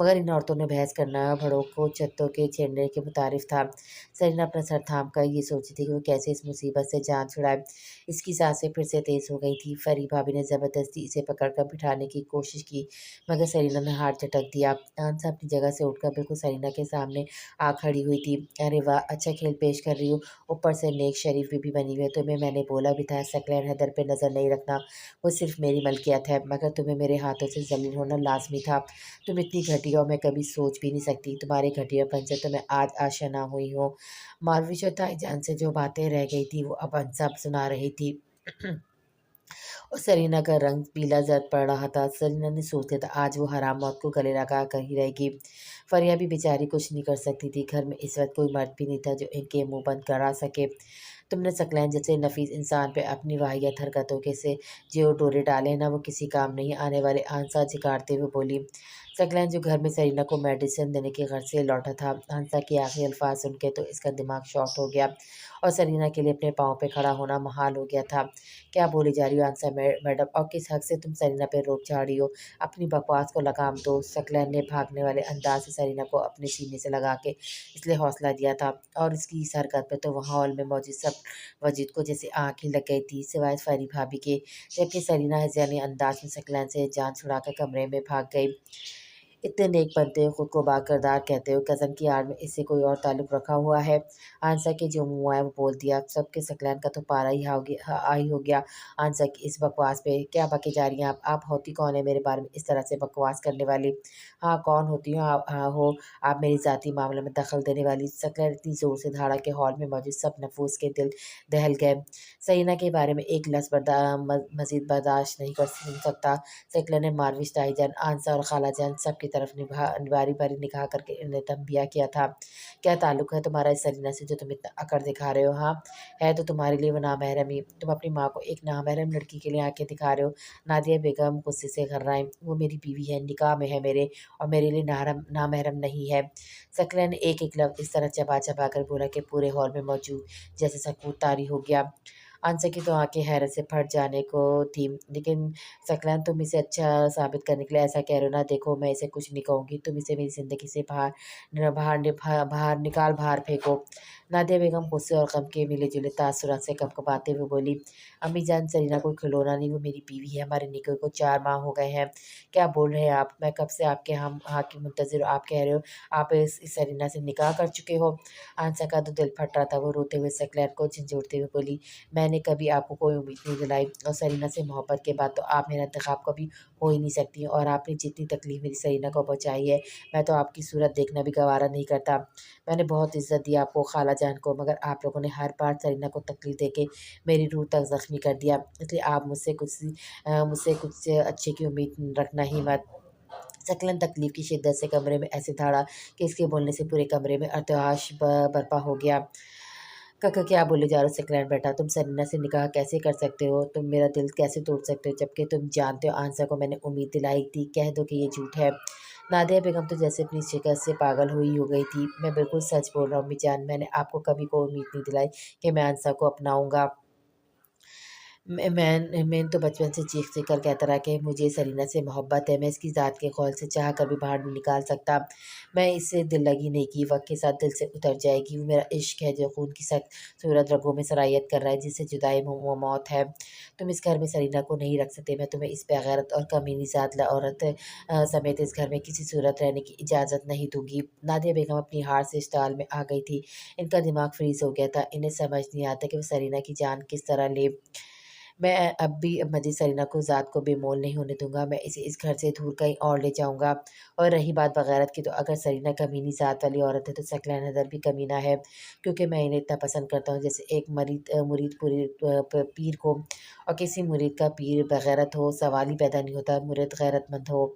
मगर इन औरतों ने बहस करना बड़ों को छत्तों के छेड़ने के मुतारिफ था। सरीना अपना सर थाम कर ये सोचती थी कि वो कैसे इस मुसीबत से जान छुड़ाए। इसकी सांसें फिर से तेज़ हो गई थी। फरी भाभी ने ज़बरदस्ती इसे पकड़कर बिठाने की कोशिश की, मगर सरीना ने हाथ झटक दिया। आंसा अपनी जगह से उठकर बिल्कुल सरीना के सामने आ खड़ी हुई थी। अरे वाह, अच्छा खेल पेश कर रही हो, ऊपर से नेक शरीफ बीबी बनी हुई है। तुम्हें मैंने बोला भी था सकलैन हैदर पे नज़र नहीं रखना, वो सिर्फ मेरी मलकियत है, मगर तुम्हें मेरे हाथों से ज़लील होना लाजमी था। तुम इतनी घटिया हो मैं कभी सोच भी नहीं सकती। तुम्हारे घटियापन से तो मैं आज आशना हुई हूँ। मालविश और ताईजान से जो बातें रह गई थी वो अब सब सुना रही थी। और सरीना का रंग पीला जर्द पड़ रहा था। सरीना ने सोच लिया था आज वो हराम मौत को गले लगा कर ही रहेगी। फरिया भी बेचारी कुछ नहीं कर सकती थी। घर में इस वक्त कोई मर्द भी नहीं था जो इनके मुंह बंद करा सके। तुमने सकलैन जैसे नफीस इंसान पे अपनी वाहियत हरकतों के से जो डोरे डाले ना, वो किसी काम नहीं आने वाले। आंसा झिकारते हुए बोली। सकलैन जो घर में सरीना को मेडिसिन देने की गर्ज से लौटा था, आंसा के आखिरी अल्फाज सुन के तो इसका दिमाग शॉर्ट हो गया, और सरीना के लिए अपने पाँव पे खड़ा होना महाल हो गया था। क्या बोली जा रही हो आंसा मैडम, और किस हक से तुम सरीना पे रोक चढ़ा रही हो? अपनी बकवास को लगाम दो। सकलैन ने भागने वाले अंदाज से सरीना को अपने सीने से लगा के इसलिए हौसला दिया था, और इसकी इस हरकत पे तो वहाँ हॉल में मौजूद सब वजूद को जैसे आँख ही लग गई थी, सिवाय फरी भाभी के। जबकि सरीना हज़ियानी अंदाज में सकलैन से जान छुड़ाकर कमरे में भाग गई। इतने नेक बनते हो, खुद को बाकिरदार कहते हो, कज़न की आड़ में इससे कोई और ताल्लुक़ रखा हुआ है? आंसा के जो मुँह आया वो बोल दिया। सबके सकलैन का तो पारा ही हाई हो गया आंसा की इस बकवास पे। क्या बके जा रही हैं आप? आप होती कौन है मेरे बारे में इस तरह से बकवास करने वाली? हाँ, कौन होती हो आप मेरी ज़ाती मामले में दखल देने वाली? सकलैन इतनी ज़ोर से धाड़ा कि हॉल में मौजूद सब नफूस के दिल दहल गए। सरीना के बारे में एक लफ्ज़ मज़ीद बर्दाश्त नहीं कर सकता। सकलैन ने मारविश, ताईजान, आंसा और खालाजान सब की तरफ बारी-बारी निगाह करके इन्हें तंबिया किया था। क्या ताल्लुक़ है तुम्हारा इस सरीना से जो तुम इतना अकड़ दिखा रहे हो? हाँ, है तो तुम्हारे लिए वो नामहरम ही। तुम अपनी माँ को एक नामहरम लड़की के लिए आँखें दिखा रहे हो। नादिया बेगम गुस्से से घर्राईं। वो मेरी बीवी है, निकाह में है मेरे, और मेरे लिए नामहरम नहीं है। सकलैन ने एक-एक लफ्ज़ इस तरह चबा-चबा कर बोला कि पूरे हॉल में मौजूद जैसे सकूत तारी हो गया। आंसर की तो आंखें हैरत से फट जाने को थी। लेकिन सकलैन, तुम इसे अच्छा साबित करने के लिए ऐसा कह रहे हो ना, देखो मैं इसे कुछ नहीं कहूँगी, तुम इसे मेरी ज़िंदगी से बाहर फेंको। नादिया बेगम गुस्से और गम के मिले जुले तासुरात से कपकपाते हुए बोली, अम्मी जान, सरीना कोई खिलौना नहीं, वो मेरी बीवी है। हमारे निकाह को 4 माह हो गए हैं। क्या बोल रहे हैं आप? मैं कब से आपके हम हाँ की मुंतज़िर हूँ, आप कह रहे हो आप इस सरीना से निकाह कर चुके हो। आंसर का तो दिल फट रहा था। वो रोते हुए सकलैन को झंझोड़ते हुए बोली, मैंने कभी आपको कोई उम्मीद नहीं दिलाई, और सरीना से मोहब्बत के बाद तो आप मेरा इंतखाब कभी हो ही नहीं सकती, और आपने जितनी तकलीफ मेरी सरीना को पहुँचाई है, मैं तो आपकी सूरत देखना भी गवारा नहीं करता। मैंने बहुत इज़्ज़त दी आपको, खाला जान को, मगर आप लोगों ने हर बार सरीना को तकलीफ देके मेरी रूह तक ज़ख्मी कर दिया। इसलिए आप मुझसे कुछ अच्छे की उम्मीद रखना ही मत। सकलन तकलीफ की शिद्दत से कमरे में ऐसे दहाड़ा कि इसके बोलने से पूरे कमरे में अर्तवाश बर्पा हो गया। काका, क्या बोले जा रहे हो सकलैन बेटा? तुम सरीना से निकाह कैसे कर सकते हो? तुम मेरा दिल कैसे तोड़ सकते हो, जबकि तुम जानते हो आंसर को मैंने उम्मीद दिलाई थी। कह दो कि ये झूठ है। नादिया बेगम तो जैसे अपनी शिकस्त से पागल हुई हो गई थी। मैं बिल्कुल सच बोल रहा हूँ अम्मी जान, मैंने आपको कभी कोई उम्मीद नहीं दिलाई कि मैं आंसर को अपनाऊंगा। मैं तो बचपन से चीख-चीख कर कहता रहा कि मुझे सरीना से मोहब्बत है, मैं इसकी ज़ात के खौल से चाह कर भी बाहर नहीं निकाल सकता। मैं इससे दिल लगी नहीं की, वक़्त के साथ दिल से उतर जाएगी। वो मेरा इश्क है जो खून की सख्त सूरत रगों में सरायत कर रहा है, जिससे जुदाई वो मौत है। तुम इस घर में सरीना को नहीं रख सकते। मैं तुम्हें इस बेगैरत और कमीनी ज़ात औरत समेत इस घर में किसी सूरत रहने की इजाज़त नहीं दूँगी। नादिया बेगम अपनी हार से स्टाल में आ गई थी। इनका दिमाग फ्रीज़ हो गया था। इन्हें समझ नहीं आता कि वो सरीना की जान किस तरह ले। मैं अब भी मज़ीद सरीना को ज़ात को बेमोल नहीं होने दूँगा। मैं इसे इस घर से दूर कहीं और ले जाऊँगा। और रही बात बग़ैरत की, तो अगर सरीना कमीनी ज़ात वाली औरत है, तो सकलैन हैदर भी कमीना है, क्योंकि मैं इन्हें इतना पसंद करता हूँ जैसे एक मुरीद पूरी पीर को, और किसी मुरीद का पीर बग़ैरत हो, सवाल ही पैदा नहीं होता, मुरीद गैरतमंद हो।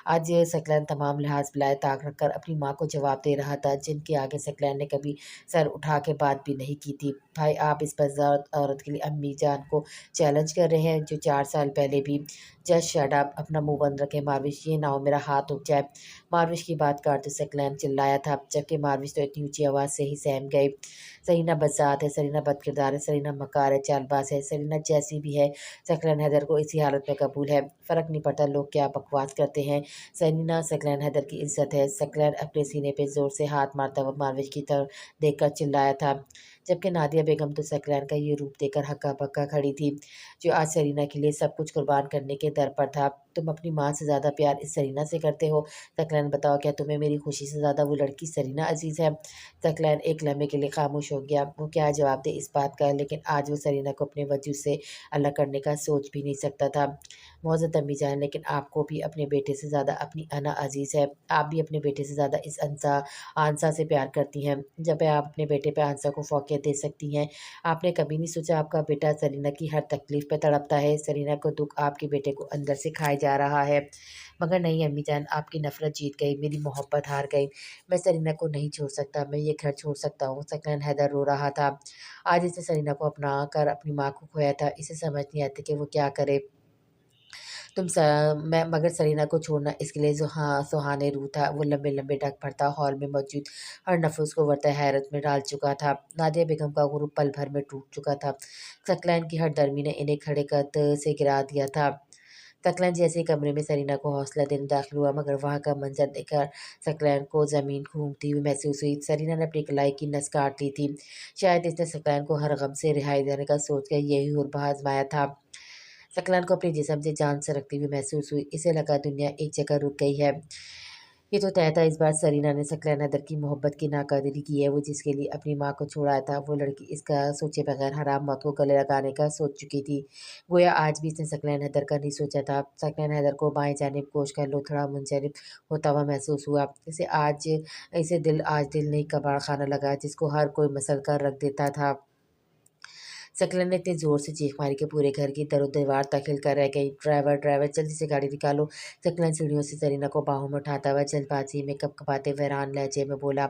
आज ये सकलैन तमाम लिहाज़ बिलाए ताक रखकर अपनी माँ को जवाब दे रहा था, जिनके आगे सकलैन ने कभी सर उठा के बात भी नहीं की थी। भाई, आप इस बज़ात औरत के लिए अम्मी जान को चैलेंज कर रहे हैं, जो 4 साल पहले भी जस्ट शट अप, अपना मुँह बंद रखें मारविश, ये ना हो मेरा हाथ उठ जाए। मारविश की बात काटते सकलैन चिल्लाया था, जबकि मारविश तो इतनी ऊँची आवाज़ से ही सहम गई। सरीना बज़ात है, सरीना बदकिरदार है, सरीना मकार है, चालबाज़ है, सरीना जैसी भी है, सकलैन हैदर को इसी हालत में कबूल है। फ़र्क नहीं पड़ता लोग क्या बकवास करते हैं, सरीना सकलैन हैदर की इज़्ज़त है। सकलैन अपने सीने पे ज़ोर से हाथ मारता हुआ मारविश की तरफ देखकर चिल्लाया था, जबकि नादिया बेगम तो सकलैन का ये रूप देखकर हक्का-बक्का खड़ी थी, जो आज सरीना के लिए सब कुछ कुर्बान करने के दर पर था। तुम अपनी माँ से ज़्यादा प्यार इस सरीना से करते हो? सकलैन, बताओ, क्या तुम्हें मेरी खुशी से ज़्यादा वो लड़की सरीना अज़ीज़ है? सकलैन एक लम्हे के लिए खामोश हो गया। वो क्या जवाब दे इस बात का, लेकिन आज वो सरीना को अपने वजूद से अलग करने का सोच भी नहीं सकता था। मोअज़्ज़ज़ अम्मी जान, लेकिन आपको भी अपने बेटे से ज़्यादा अपनी अना अज़ीज़ है। आप भी अपने बेटे से ज़्यादा इस आंसा से प्यार करती हैं। जब आप अपने बेटे पे आंसा को फ़ौक़ियत दे सकती हैं, आपने कभी नहीं सोचा आपका बेटा सरीना की हर तकलीफ़ पे तड़पता है? सरीना को दुःख आपके बेटे को अंदर से खाए जा रहा है। मगर नहीं अम्मी जान, आपकी नफ़रत जीत गई, मेरी मोहब्बत हार गई। मैं सरीना को नहीं छोड़ सकता, मैं ये घर छोड़ सकता हूँ। सकलैन हैदर रो रहा था। आज इसने सरीना को अपना कर अपनी माँ को खोया था। इसे समझ नहीं आती कि वो क्या करे। तुम स मैं मगर सरीना को छोड़ना इसके लिए सुहाने रूह था। वो लंबे-लंबे ढक भरता हॉल में मौजूद हर नफ़स को वर्तह हैरत में डाल चुका था। नादिया बेगम का गुरूर पल भर में टूट चुका था। सकलैन की हठधर्मी ने इन्हें खड़े कद से गिरा दिया था। सकलैन जैसे ही कमरे में सरीना को हौसला देने दाखिल हुआ, मगर वहाँ का मंज़र देखकर सकलैन को ज़मीन घूमती हुई महसूस हुई। सरीना ने अपनी कलाई की नस काट ली थी। शायद इसने सकलैन को हर गम से रिहाई देने का सोचकर यही हुरबा आज़माया था। सकलान को अपने जिस्म से जान सरकती हुई महसूस हुई। इसे लगा दुनिया एक जगह रुक गई है। ये तो तय था, इस बार सरीना ने सकलैन हैदर की मोहब्बत की नाकदरी की है। वो जिसके लिए अपनी माँ को छोड़ा था, वो लड़की इसका सोचे बगैर हराम मौत को गले लगाने का सोच चुकी थी। गोया आज भी इसने सकलैन हैदर का नहीं सोचा था। सकलैन हैदर को बाएँ जानिब कोच का लोथड़ा मुंजरिफ होता हुआ महसूस हुआ। इसे दिल आज दिल नहीं कबाड़ खाना लगा, जिसको हर कोई मसल कर रख देता था। सकलन ने इतनी ज़ोर से चीख मारी कि पूरे घर की दीवार तक हिलकर रह गई। ड्राइवर ड्राइवर, जल्दी से गाड़ी निकालो। सकलन सीढ़ियों से सरीना को बाहों में उठाता हुआ जल्दबाजी में कँपकँपाते वीरान लहजे में बोला।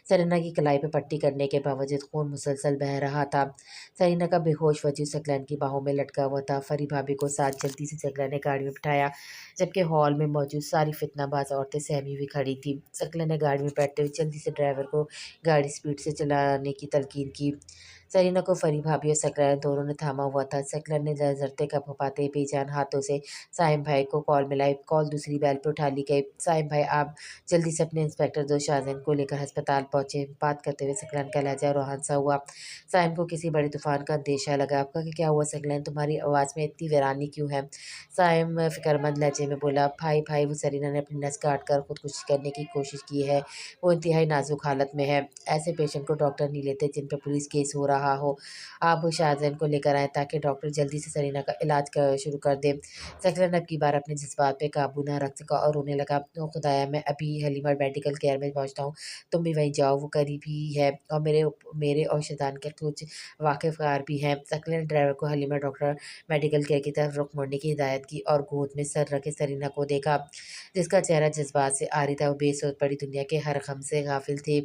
सरीना की कलाई पे पट्टी करने के बावजूद खून मुसलसल बह रहा था। सरीना का बेहोश वजूद सकलन की बाहों में लटका हुआ था। फरी भाभी को साथ जल्दी से सकलन ने गाड़ी में बिठाया, जबकि हॉल में मौजूद सारी फितनाबाज औरतें सहमी हुई खड़ी थी। सकलन ने गाड़ी में बैठते हुए जल्दी से ड्राइवर को गाड़ी स्पीड से चलाने की तलकीन की। सरीना को फरी भाभी और सकलैन दोनों ने थामा हुआ था। सकलैन ने जरते काबू पाते बेजान हाथों से साइम भाई को कॉल मिलाई। कॉल दूसरी बैल पे उठा ली गई। साइम भाई आप जल्दी से अपने इंस्पेक्टर दो शाहजैन को लेकर अस्पताल पहुंचे। बात करते हुए सकलैन का लहजा रूहान सा हुआ। साइम को किसी बड़े तूफान का अंदेशा लगा। आपका क्या हुआ सकलैन, तुम्हारी आवाज़ में इतनी वीरानी क्यों है? साइम फिक्रमंद लहजे में बोला, भाई भाई वो सरीना ने अपनी नस काट कर खुदकुशी करने की कोशिश की है। वो इंतहाई नाजुक हालत में है। ऐसे पेशेंट को डॉक्टर नहीं लेते जिन पर पुलिस केस हो रहा हो। आप शाहजैन को लेकर आएँ ताकि डॉक्टर जल्दी से सरीना का इलाज शुरू कर दे। सकलन अब की बार अपने जज्बात पे काबू ना रख सका और रोने लगा। ओ खुदाया, मैं अभी हलीमा मेडिकल केयर में पहुंचता हूँ, तुम भी वहीं जाओ, वो करीब ही है और मेरे और शैतान के कुछ वाकिफ़गार भी हैं। सकलन ने ड्राइवर को हलीमा डॉक्टर मेडिकल केयर की तरफ रुख मोड़ने की हिदायत की और गोद में सर रखे सरीना को देखा, जिसका चेहरा जज्बात से आरी था। वो बेसोच पड़ी दुनिया के हर गम से गाफिल थी।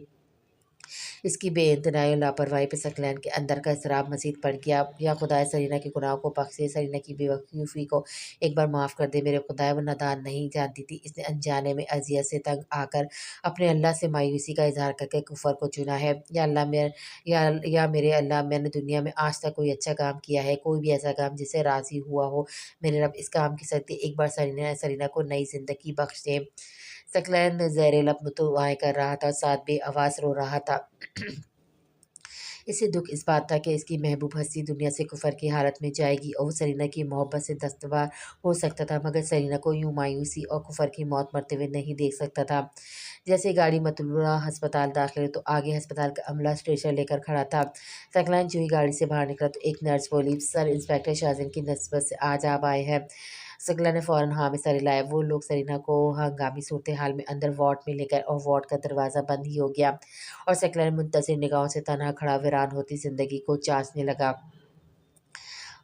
इसकी बेइंतहाई लापरवाही पे सकलैन के अंदर का इसराब मज़ीद बढ़ गया। या खुदाए सरीना के गुनाहों को बख्शे, सरीना की बेवकूफ़ी को एक बार माफ़ कर दे मेरे खुदाए। वो नादान नहीं जानती थी, इसने अनजाने में अज़ियत से तंग आकर अपने अल्लाह से मायूसी का इज़हार करके कुफ़र को चुना है। या अल्लाह या मेरे अल्लाह, मैंने दुनिया में आज तक कोई अच्छा काम किया है, कोई भी ऐसा काम जिससे राज़ी हुआ हो मेरे रब, इस काम की सख्ती एक बार सरीना को नई ज़िंदगी बख्श दे। सकलैन ज़ेरे लब दुआएं कर रहा था, साथ बेआवाज़ रो रहा था। इसे दुख इस बात था कि इसकी महबूब हस्ती दुनिया से कुफर की हालत में जाएगी और वो सरीना की मोहब्बत से दस्तवार हो सकता था, मगर सरीना को यूं मायूसी और कुफर की मौत मरते हुए नहीं देख सकता था। जैसे ही गाड़ी मतलूबा अस्पताल दाखिल हुई तो आगे अस्पताल का अमला स्ट्रेचर लेकर खड़ा था। सकलाइन जो ही गाड़ी से बाहर निकला तो एक नर्स बोली, सर इंस्पेक्टर शाहजहां की नस्बत से आज आप आए हैं। सकला ने फ़ौरन हाँ में सर हिलाया। वो लोग सरीना को हंगामी सूरत हाल में अंदर वार्ड में लेकर और वार्ड का दरवाज़ा बंद ही हो गया और सकला ने मुंतज़िर निगाहों से तनहा खड़ा वीरान होती ज़िंदगी को जांचने लगा।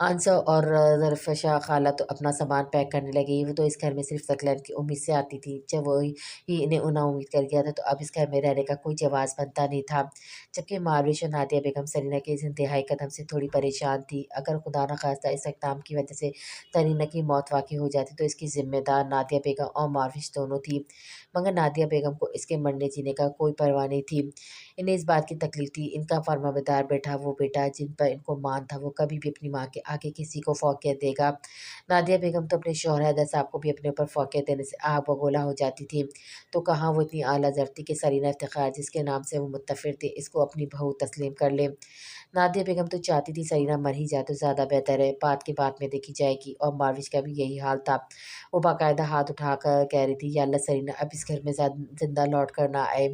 आंसर और ज़रफ़शा खाला तो अपना सामान पैक करने लगी। वो तो इस घर में सिर्फ सकलैन की उम्मीद से आती थी। जब वो ही इन्हें नाउम्मीद कर गया था तो अब इस घर में रहने का कोई जवाज़ बनता नहीं था। जबकि मार्विश और नादिया बेगम सरीना के इस इंतहाई कदम से थोड़ी परेशान थी। अगर खुदा न खास्ता इस इक़दाम की वजह से सरीना की मौत वाक़ई हो जाती तो इसकी ज़िम्मेदार नादिया बेगम और मार्विश दोनों थी। मगर नादिया बेगम को इसके मरने जीने का कोई परवाह नहीं थी। इन्हें इस बात की तकलीफ़ थी, इनका फर्माबरदार बेटा, वो बेटा जिन पर इनको मान था, वो कभी भी अपनी माँ के आगे किसी को फ़ौक़ियत देगा। नादिया बेगम तो अपने शौहर हैदर साहब को भी अपने ऊपर फ़ौक़ियत देने से आग बगोला हो जाती थी। तो कहाँ वो इतनी आला ज़र थी कि सरीना इफ्तिख़ार जिसके नाम से वो मुत्तफ़िर थे, इसको अपनी बहू तस्लीम कर ले। नादिया बेगम तो चाहती थी सरीना मर ही जाए तो ज़्यादा बेहतर है, बात की बात में देखी जाएगी। और मारविश का भी यही हाल था। वो बाकायदा हाथ उठाकर कह रही थी, या अल्लाह सरीना अब इस घर में ज़िंदा लौट कर ना आए।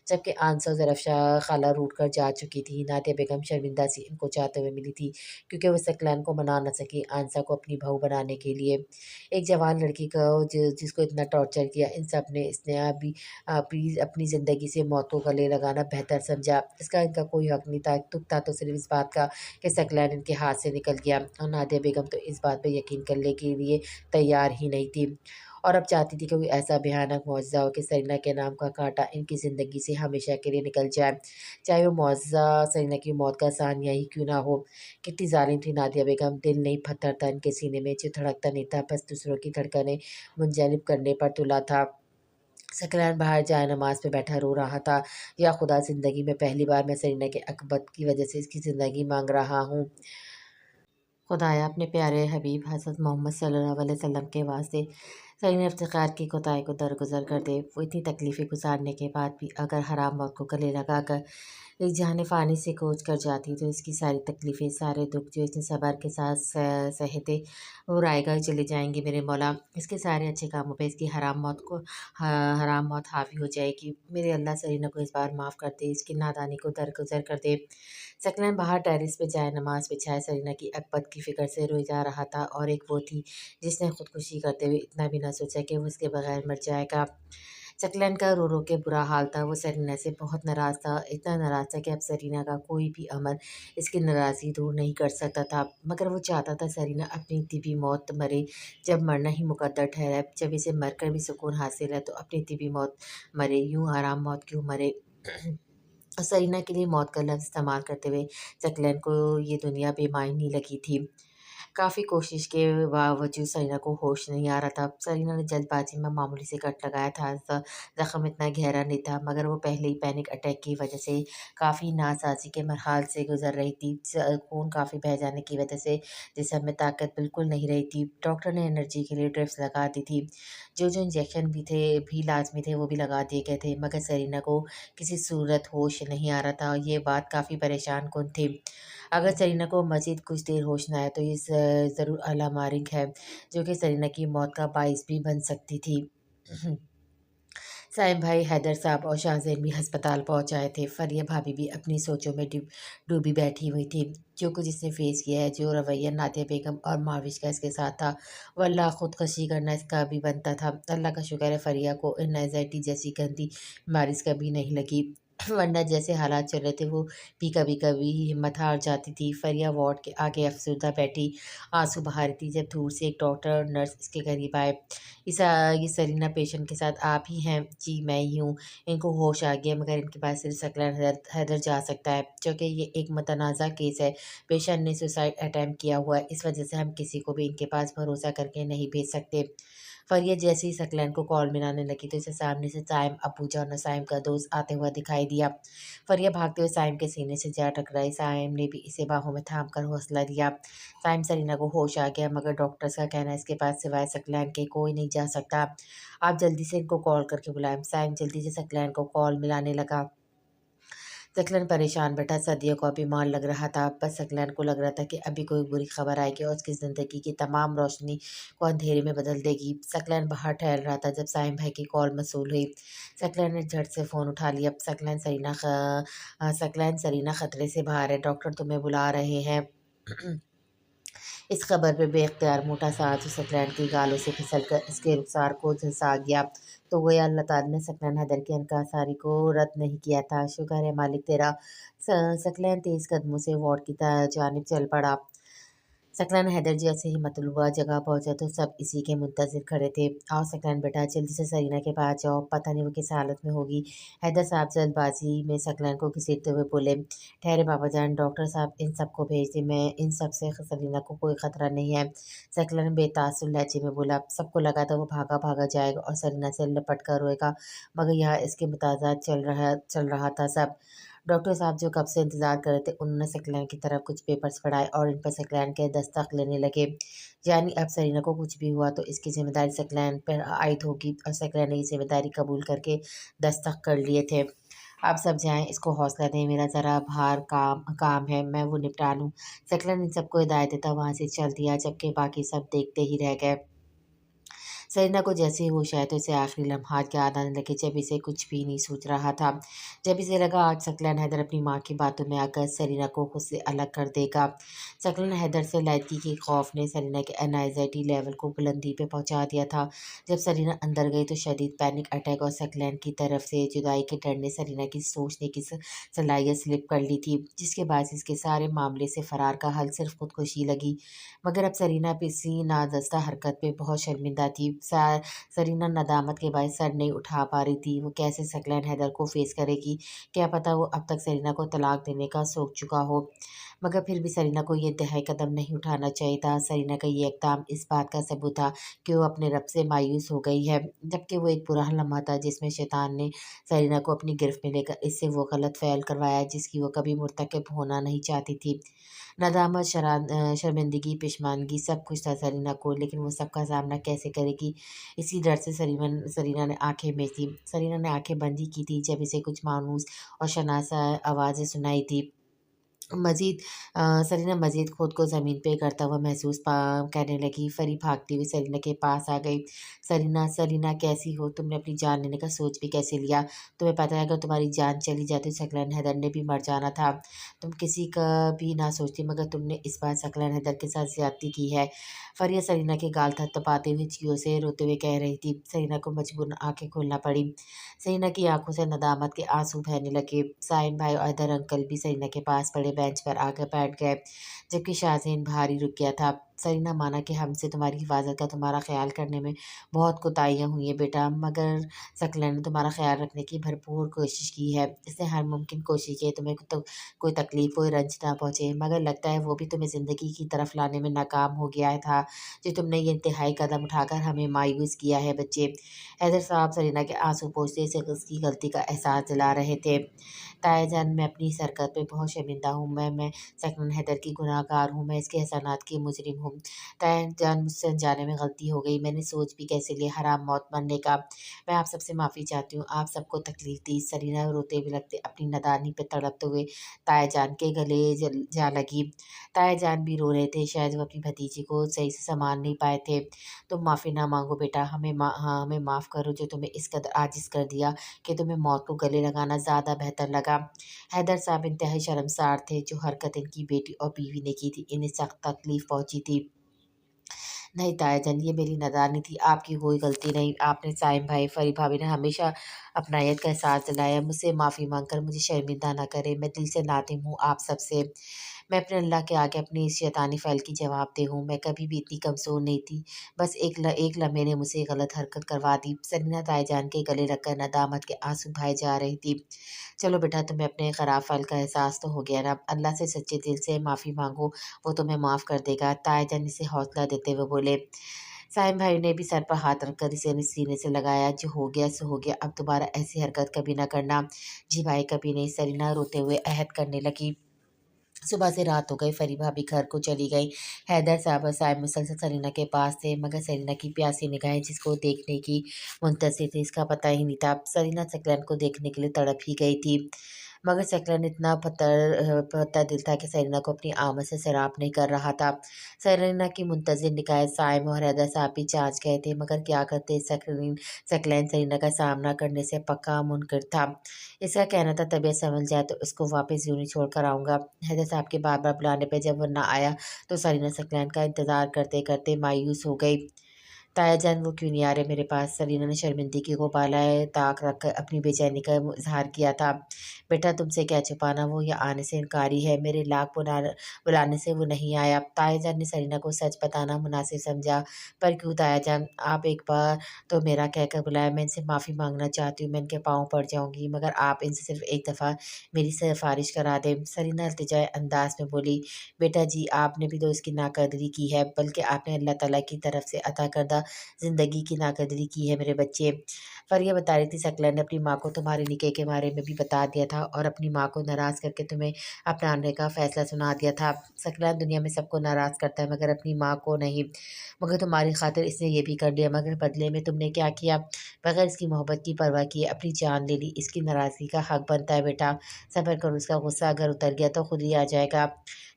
जबकि आंसर ज़रफ़शा खाला रूठ कर जा चुकी थी। नादिया बेगम शर्मिंदा सी इनको चाहते हुए मिली थी, क्योंकि वो सकलैन को मना न सकी आंसर को अपनी बहू बनाने के लिए। एक जवान लड़की को जिसको इतना टॉर्चर किया, इन सब ने इसने अभी अपनी ज़िंदगी से मौत को गले लगाना बेहतर समझा। इसका इनका कोई हक़ नहीं था। दुख था तो सिर्फ इस बात का कि सकलैन इनके हाथ से निकल गया और नादिया बेगम तो इस बात पे यकीन करने के लिए तैयार ही नहीं थी और अब चाहती थी कि कोई ऐसा भयानक मुआवज़ा हो कि सरीना के नाम का कांटा इनकी ज़िंदगी से हमेशा के लिए निकल जाए, चाहे वो मुआवज़ा सरीना की मौत का सानिया ही क्यों ना हो। कितनी ज़ालिम थी नादिया बेगम, दिल नहीं पत्थर था इनके सीने में जो धड़कता नहीं था, बस दूसरों की धड़कनें मुंजलिब करने पर तुला था। सकलैन बाहर जाए नमाज़ पे बैठा रो रहा था, या खुदा, ज़िंदगी में पहली बार मैं सरीना के अक़बत की वजह से इसकी ज़िंदगी माँग रहा हूँ। खुदाया अपने प्यारे हबीब हज़रत मोहम्मद सल्लल्लाहु अलैहि वसल्लम के वास्ते सरीना इफ्तिख़ार की कोताही को दरगुज़र कर दे। वो इतनी तकलीफ़ें गुज़ारने के बाद भी अगर हराम मौत को गले लगाकर इस जहान फ़ानी से कूच कर जाती तो इसकी सारी तकलीफ़ें, सारे दुख जो इसने सब्र के साथ सहे थे, वो रायगा चले जाएंगे मेरे मौला। इसके सारे अच्छे कामों पे इसकी हराम मौत हावी हो जाएगी। मेरे अल्लाह सरीना को इस बार माफ़ कर दे, इसकी नादानी को दरगुज़र कर दे। सकलैन बाहर टेरेस पे जाए नमाज़ बिछाए सरीना की अक़बत की फ़िक्र से रोए जा रहा था और एक वो थी जिसने खुदकुशी करते हुए इतना भी ना सोचा कि वो इसके बगैर मर जाएगा। सकलैन का रो रो के बुरा हाल था। वो सरीना से बहुत नाराज़ था, इतना नाराज़ था कि अब सरीना का कोई भी अमल इसकी नाराज़गी दूर नहीं कर सकता था। मगर वो चाहता था सरीना अपनी तिबी मौत मरे, जब मरना ही मुकद्दर ठहरा है, जब इसे मरकर भी सुकून हासिल है तो अपनी तिबी मौत मरे, यूँ हराम मौत क्यों मरे। और सरीना के लिए मौत का लफ्ज़ इस्तेमाल करते हुए सकलैन को ये दुनिया बेमायनी लगी थी। काफ़ी कोशिश के बावजूद सरीना को होश नहीं आ रहा था। सरीना ने जल्दबाजी में मामूली से कट लगाया था। ज़ख्म इतना गहरा नहीं था, मगर वो पहले ही पैनिक अटैक की वजह से काफ़ी नासाजी के मरहल से गुज़र रही थी। खून काफ़ी बह जाने की वजह से जिस्म में ताकत बिल्कुल नहीं रही थी। डॉक्टर ने एनर्जी के लिए ड्रिप्स लगा दी थी। जो इंजेक्शन भी लाज़मी थे, वो भी लगा दिए गए थे, मगर सरीना को किसी सूरत होश नहीं आ रहा था। ये बात काफ़ी परेशान कुन थी। अगर सरीना को मज़ीद कुछ देर होश ना आए तो ये ज़रूर अलार्मिंग है, जो कि सरीना की मौत का बाइस भी बन सकती थी। साइम भाई, हैदर साहब और शाहज़ैन भी अस्पताल पहुंच आए थे। फरिया भाभी भी अपनी सोचों में डूबी बैठी हुई थी। जो कुछ इसने फेस किया है, जो रवैया नादिया बेगम और माविश का इसके साथ था, वल्लाह खुदकशी करना इसका भी बनता था। अल्लाह का शुक्र है फरिया को एंजाइटी जैसी गंदी बीमारी कभी नहीं लगी, वरना जैसे हालात चल रहे थे वो भी कभी कभी हिम्मत हार जाती थी। फरिया वार्ड के आगे अफसरदा बैठी आंसू बहा रही थी जब दूर से एक डॉक्टर और नर्स इसके करीब आए। ये सरीना पेशेंट के साथ आप ही हैं? जी मैं ही हूँ। इनको होश आ गया, मगर इनके पास सिर्फ सकलन हैदर जा सकता है, क्योंकि ये एक मुतनाज़ा केस है। पेशेंट ने सुसाइड अटैम्प्ट किया हुआ है, इस वजह से हम किसी को भी इनके पास भरोसा करके नहीं भेज सकते। फरिया जैसे ही सकलैन को कॉल मिलाने लगी तो इसे सामने से साइम, अबूजान और साइम का दोस्त आते हुआ दिखाई दिया। फरिया भागते हुए साइम के सीने से जा टकराई। साइम ने भी इसे बाहों में थाम कर हौसला दिया। साइम, सरीना को होश आ गया, मगर डॉक्टर्स का कहना है इसके पास सिवाय सकलैन के कोई नहीं जा सकता। आप जल्दी से इनको कॉल करके बुलाएं। साइम जल्दी से सकलैन को कॉल मिलाने लगा। सकलन परेशान बैठा, सदियों को बीमार लग रहा था। बस सकलन को लग रहा था कि अभी कोई बुरी खबर आएगी और उसकी ज़िंदगी की तमाम रोशनी को अंधेरे में बदल देगी। सकलन बाहर ठहर रहा था जब साइम भाई की कॉल मसूल हुई। सकलन ने झट से फ़ोन उठा लिया। सकलन, सरीना खतरे से बाहर है, डॉक्टर तुम्हें बुला रहे हैं। इस खबर पे बेख्तियार मोटा सा आंसू सकलैन की गालों से फिसलकर इसके रुखसार को झुलसा गया। तो गोया अल्लाह ताला ने सकलैन हैदर की इनकासारी को रद्द नहीं किया था। शुक्र है मालिक तेरा। सकलैन तेज कदमों से वार्ड की जानिब चल पड़ा। सकलैन हैदर जैसे ही मतलूबा जगह पहुंचा तो सब इसी के मुंतज़िर खड़े थे। आओ सकलैन बेटा, जल्दी से सरीना के पास जाओ, पता नहीं वो किस हालत में होगी। हैदर साहब जल्दबाजी में सकलैन को घसीटते हुए बोले। ठहरे बाबा जान, डॉक्टर साहब इन सबको भेज दें, मैं इन सब से सरीना को कोई ख़तरा नहीं है। सकलैन बेतासुर लहजे में बोला। सबको लगा था वो भागा भागा जाएगा और सरीना से लपट कर रोएगा, मगर यहाँ इसके मुताजात चल रहा था सब। डॉक्टर साहब जो कब से इंतज़ार कर रहे थे, उन्होंने सकलैन की तरफ कुछ पेपर्स पढ़ाए और इन पर सकलैन के दस्तक लेने लगे। यानी अब सरीना को कुछ भी हुआ तो इसकी ज़िम्मेदारी सकलैन पर आयद होगी, और सकलैन ने ये ज़िम्मेदारी कबूल करके दस्तक कर लिए थे। आप सब जाएं, इसको हौसला दें, मेरा ज़रा बाहर काम काम है, मैं वो निपटा लूँ। सकलैन इन सबको हिदायत देता वहाँ से चल दिया, जबकि बाकी सब देखते ही रह गए। सरीना को जैसे ही होश आया तो इसे आखिरी लम्हात याद आने लगे जब इसे कुछ भी नहीं सूझ रहा था। जब इसे लगा आज सकलन हैदर अपनी माँ की बातों में आकर सरीना को खुद से अलग कर देगा। सकलन हैदर से लड़की के खौफ ने सरीना के एनाइज़ाइटी लेवल को बुलंदी पे पहुंचा दिया था। जब सरीना अंदर गई तो शदीद पैनिक अटैक और सकलन की तरफ से जुदाई के डर ने सरीना की सोचने की सलाहियत स्लिप कर ली थी, जिसके बाद इसके सारे मामले से फरार का हल सिर्फ खुदकुशी लगी। मगर अब सरीना इसी नादस्ता हरकत पे बहुत शर्मिंदा थी। सरीना नदामत के बायस सर नहीं उठा पा रही थी। वो कैसे सकलैन हैदर को फेस करेगी? क्या पता वो अब तक सरीना को तलाक देने का सोच चुका हो। मगर फिर भी सरीना को ये इंतहाई कदम नहीं उठाना चाहिए था। सरीना का ये इक़दाम इस बात का सबूत था कि वो अपने रब से मायूस हो गई है, जबकि वो एक बुरा लम्हा था जिसमें शैतान ने सरीना को अपनी गिरफ्त में लेकर इससे वो गलत फ़ैल करवाया जिसकी वो कभी मुर्तकब होना नहीं चाहती थी। नदामत, शर्मिंदगी, पेशमानगी सब कुछ था सरीना को, लेकिन वो सबका सामना कैसे करेगी, इसी डर से सरीना ने आंखें मीच ली। सरीना ने आंखें बंद ही की थी जब इसे कुछ मायूस और शनासा आवाज़ें सुनाई थी। मज़ीद सरीना मज़ीद खुद को ज़मीन पे करता हुआ महसूस करने लगी। फरी भागती हुई सरीना के पास आ गई। सरीना, सरीना कैसी हो? तुमने अपनी जान लेने का सोच भी कैसे लिया? तुम्हें पता है अगर तुम्हारी जान चली जाती तो सकलैन हैदर ने भी मर जाना था। तुम किसी का भी ना सोचती, मगर तुमने इस बार सकलैन हैदर के साथ ज़्यादती की है। फरिया सरीना के गाल थपथपाते हुए जियों से रोते हुए कह रही थी। सरीना को मजबूरन आंखें खोलना पड़ी। सरीना की आंखों से नदामत के आंसू बहने लगे। साहिन भाई और अदर अंकल भी सरीना के पास पड़े बेंच पर आकर बैठ गए, जबकि शाहज़ैन बाहर ही रुक गया था। सरीना माना कि हमसे तुम्हारी हिफाजत का तुम्हारा ख्याल करने में बहुत कोताहियाँ हुई हैं बेटा, मगर सकलैन ने तुम्हारा ख्याल रखने की भरपूर कोशिश की है। इसने हर मुमकिन कोशिश की है तुम्हें तो कोई तकलीफ़ कोई रंज ना पहुँचे, मगर लगता है वो भी तुम्हें ज़िंदगी की तरफ लाने में नाकाम हो गया था, जो तुमने ये इंतहाई कदम उठाकर हमें मायूस किया है बच्चे। हैदर साहब सरीना के आंसू पोंछते से उसकी गलती का एहसास दिला रहे थे। ताया जान, मैं अपनी इस हरकत पे बहुत शर्मिंदा हूँ। मैं सकलन हैदर की गुनहगार हूँ, मैं इसके एहसानात की मुजरिम हूँ। ताया जान, मुझसे अनजाने में गलती हो गई, मैंने सोच भी कैसे लिया हराम मौत मरने का। मैं आप सबसे माफ़ी चाहती हूँ, आप सबको तकलीफ़ दी। सरीना रोते हुए लगते अपनी नादानी पे तड़पते हुए ताया जान के गले जा लगी। ताया जान भी रो रहे थे, शायद वो अपनी भतीजी को सही से संभाल नहीं पाए थे। तुम माफ़ी ना मांगो बेटा, हमें माफ़ करो जो तुम्हें इस कदर आजिज़ कर दिया कि तुम्हें मौत को गले लगाना ज़्यादा बेहतर लगा। हैदर साहब इंतहाई शर्मसार थे, जो हरकत इनकी बेटी और बीवी ने की थी, इन्हें सख्त तकलीफ़ पहुंची थी। नहीं तायाजान, ये मेरी नादानी थी, आपकी कोई गलती नहीं। आपने साइम भाई, फरी भाभी ने हमेशा अपनायत का एहसास दिलाया। मुझसे माफ़ी मांगकर मुझे शर्मिंदा ना करें, मैं दिल से नादिम हूँ आप सबसे। मैं अपने अल्लाह के आगे अपनी इस शैतानी फ़ैल की जवाबदेह हूँ। मैं कभी भी इतनी कमज़ोर नहीं थी, बस एक लम्हे ने मुझसे गलत हरकत करवा दी। सरीना ताईजान के गले लगकर नदामत के आंसू बहाए जा रही थी। चलो बेटा, तुम्हें अपने ख़राब फ़ल का एहसास तो हो गया ना, अल्लाह से सच्चे दिल से माफ़ी मांगो, वो तुम्हें माफ़ कर देगा। ताईजान इसे हौसला देते हुए बोले। साहिब भाई ने भी सर पर हाथ रखकर इसे सीने से लगाया। जो हो गया सो हो गया, अब दोबारा ऐसी हरकत कभी ना करना। जी भाई, कभी नहीं। सरीना रोते हुए अहद करने लगी। सुबह से रात हो गई, फरी भाभी घर को चली गई। हैदर साहब और साहिब मुसलसल सरीना के पास थे, मगर सरीना की प्यासी निगाहें जिसको देखने की मुंतज़िर थी, इसका पता ही नहीं था। सरीना सकलैन को देखने के लिए तड़प ही गई थी, मगर सकलैन इतना पत्थर दिल था कि सरीना को अपनी आमद से सैराब नहीं कर रहा था। सरीना की मुंतज़िर निगाहें साइम और हैदर साहब भी जांच गए थे, मगर क्या करते, सकलैन सरीना का सामना करने से पक्का मुनकर था। इसका कहना था तबीयत संभल जाए तो उसको वापस यूं ही छोड़ कर आऊँगा। हैदर साहब के बार-बार बुलाने पे जब वो ना आया तो सरीना सकलैन का इंतज़ार करते-करते मायूस हो गई। ताया जान, वो क्यों नहीं आ रहे मेरे पास? सरीना ने शर्मिंदगी को बालाए ताक रखकर अपनी बेचैनी का इज़हार किया था। बेटा, तुमसे क्या छुपाना, वो यहाँ आने से इनकारी है, मेरे लाख बुलाने से वो नहीं आया। ताया जान ने सरीना को सच बताना मुनासिब समझा। पर क्यों ताया जान, आप एक बार तो मेरा कहकर बुलाया, मैं इनसे माफ़ी मांगना चाहती हूँ, मैं इनके पाँव पड़ जाऊँगी, मगर आप इनसे सिर्फ एक दफ़ा मेरी सिफारिश करा दें। सरीना इल्तिजाई अंदाज में बोली। बेटा जी, आपने भी तो इसकी नाकदरी की है, बल्कि आपने अल्लाह ताला की तरफ से अता करदा ज़िंदगी की नाकदरी की है मेरे बच्चे। फ़रिया बता रही थी, सकलैन ने अपनी माँ को तुम्हारे निकाह के बारे में भी बता दिया था और अपनी माँ को नाराज़ करके तुम्हें अपनाने का फ़ैसला सुना दिया था। सकलैन दुनिया में सबको नाराज़ करता है, मगर अपनी माँ को नहीं। मगर तुम्हारी खातिर इसने ये भी कर लिया, मगर बदले में तुमने क्या किया? बगैर इसकी मोहब्बत की परवाह किए अपनी जान ले ली। इसकी नाराज़गी का हक़ बनता है बेटा। सब्र करो, उसका गुस्सा अगर उतर गया तो खुद ही आ जाएगा।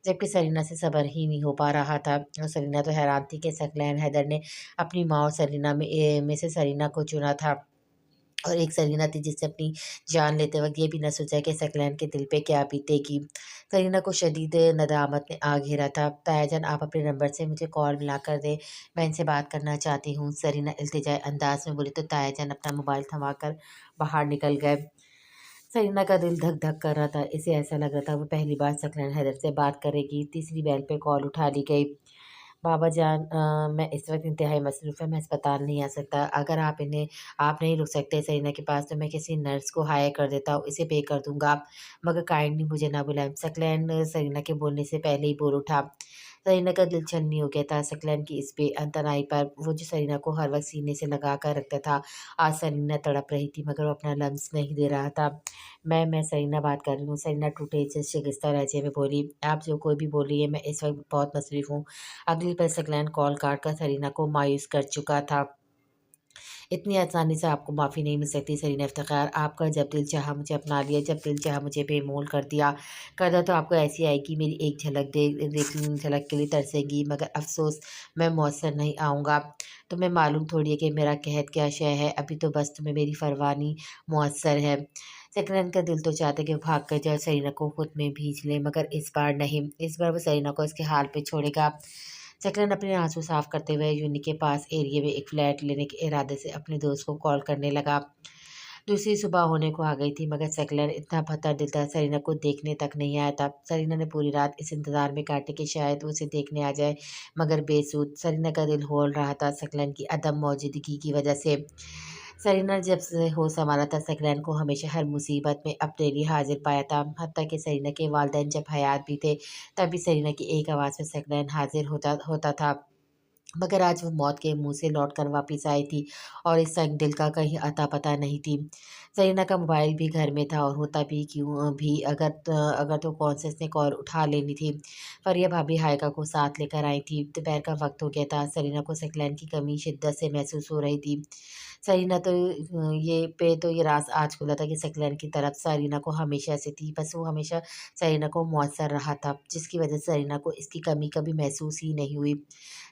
जबकि सरीना से सब्र ही नहीं हो पा रहा था, और सरीना तो हैरान थी कि सकलैन हैदर ने अपनी माँ और सरीना में से सरीना को चुना था, और एक सरीना थी जिसने अपनी जान लेते वक्त ये भी न सोचा कि सकलैन के दिल पे क्या बीतेगी। सरीना को शदीद नदामत ने आ घेरा था। तायाजान, आप अपने नंबर से मुझे कॉल मिला कर दे, मैं इनसे बात करना चाहती हूँ। सरीना इल्तिजाई अंदाज में बोली तो तायाजान अपना मोबाइल थमा कर बाहर निकल गए। सरीना का दिल धक धक कर रहा था, इसे ऐसा लग रहा था वो पहली बार सकलैन हैदर से बात करेगी। तीसरी बेल पे कॉल उठा ली गई। बाबा जान, मैं इस वक्त इंतहाई मसरूफ़ है, मैं अस्पताल नहीं आ सकता। अगर आप नहीं रुक सकते सरीना के पास, तो मैं किसी नर्स को हायर कर देता हूँ, इसे पे कर दूंगा, मगर काइंडली मुझे ना बुलाएं। सकलैन सरीना के बोलने से पहले ही बोल उठा। सरीना का दिल छलनी हो गया था सकलैन की इस बेअंतनाई पर। वो जो सरीना को हर वक्त सीने से लगा कर रखता था, आज सरीना तड़प रही थी, मगर वो अपना लम्स नहीं दे रहा था। मैं सरीना बात कर रही हूँ। सरीना टूटे से शिकस्ता लहजे में बोली। आप जो कोई भी बोलिए, मैं इस वक्त बहुत मसरूफ़ हूँ। अगली पल सकलैन कॉल काट कर सरीना को मायूस कर चुका था। इतनी आसानी से आपको माफ़ी नहीं मिल सकती सरीना इफ्तिखार। आपका जब दिल चाहा मुझे अपना लिया, जब दिल चाहा मुझे बेमोल कर दिया। कदर तो आपको ऐसी आएगी, मेरी एक झलक के लिए तरसेंगी, मगर अफ़सोस मैं मौसर नहीं आऊँगा। तुम्हें मालूम थोड़ी है कि मेरा कहत क्या शय है, अभी तो बस तुम्हें मेरी फ़रमानी मुयस्सर है। सकलैन का दिल तो चाहता कि वो भाग कर जाए और सरीना को खुद में भींच ले, मगर इस बार नहीं। इस बार वो सरीना को इसके हाल पे छोड़ेगा। सकलन अपने आंसू साफ करते हुए यूनी के पास एरिया में एक फ्लैट लेने के इरादे से अपने दोस्त को कॉल करने लगा। दूसरी सुबह होने को आ गई थी मगर सकलैन इतना भद्दा दिल था सरीना को देखने तक नहीं आया था। सरीना ने पूरी रात इस इंतजार में काटी कि शायद वो उसे देखने आ जाए मगर बेसुध सरीना का दिल होल रहा था सकलैन की अदम मौजूदगी की वजह से। सरीना जब से होश संभाला था सकलैन को हमेशा हर मुसीबत में अपने लिए हाजिर पाया था। हत्ता कि सरीना के वालिदैन जब हयात भी थे तब भी सरीना की एक आवाज़ में सकलैन हाजिर होता होता था। मगर आज वो मौत के मुंह से लौट कर वापस आई थी और इस संग दिल का कहीं अता पता नहीं थी। सरीना का मोबाइल भी घर में था और होता भी क्यों भी अगर तो कॉन्सेस ने कॉल उठा लेनी थी। फरिया भाभी हायका को साथ लेकर आई थी। दोपहर का वक्त हो गया था। सरीना को सकलैन की कमी शिद्दत से महसूस हो रही थी। सरीना तो ये राज आज खुला था कि सकलैन की तरफ सरीना को हमेशा से थी, बस वो हमेशा सरीना को मुअस्सर रहा था जिसकी वजह से सरीना को इसकी कमी कभी महसूस ही नहीं हुई।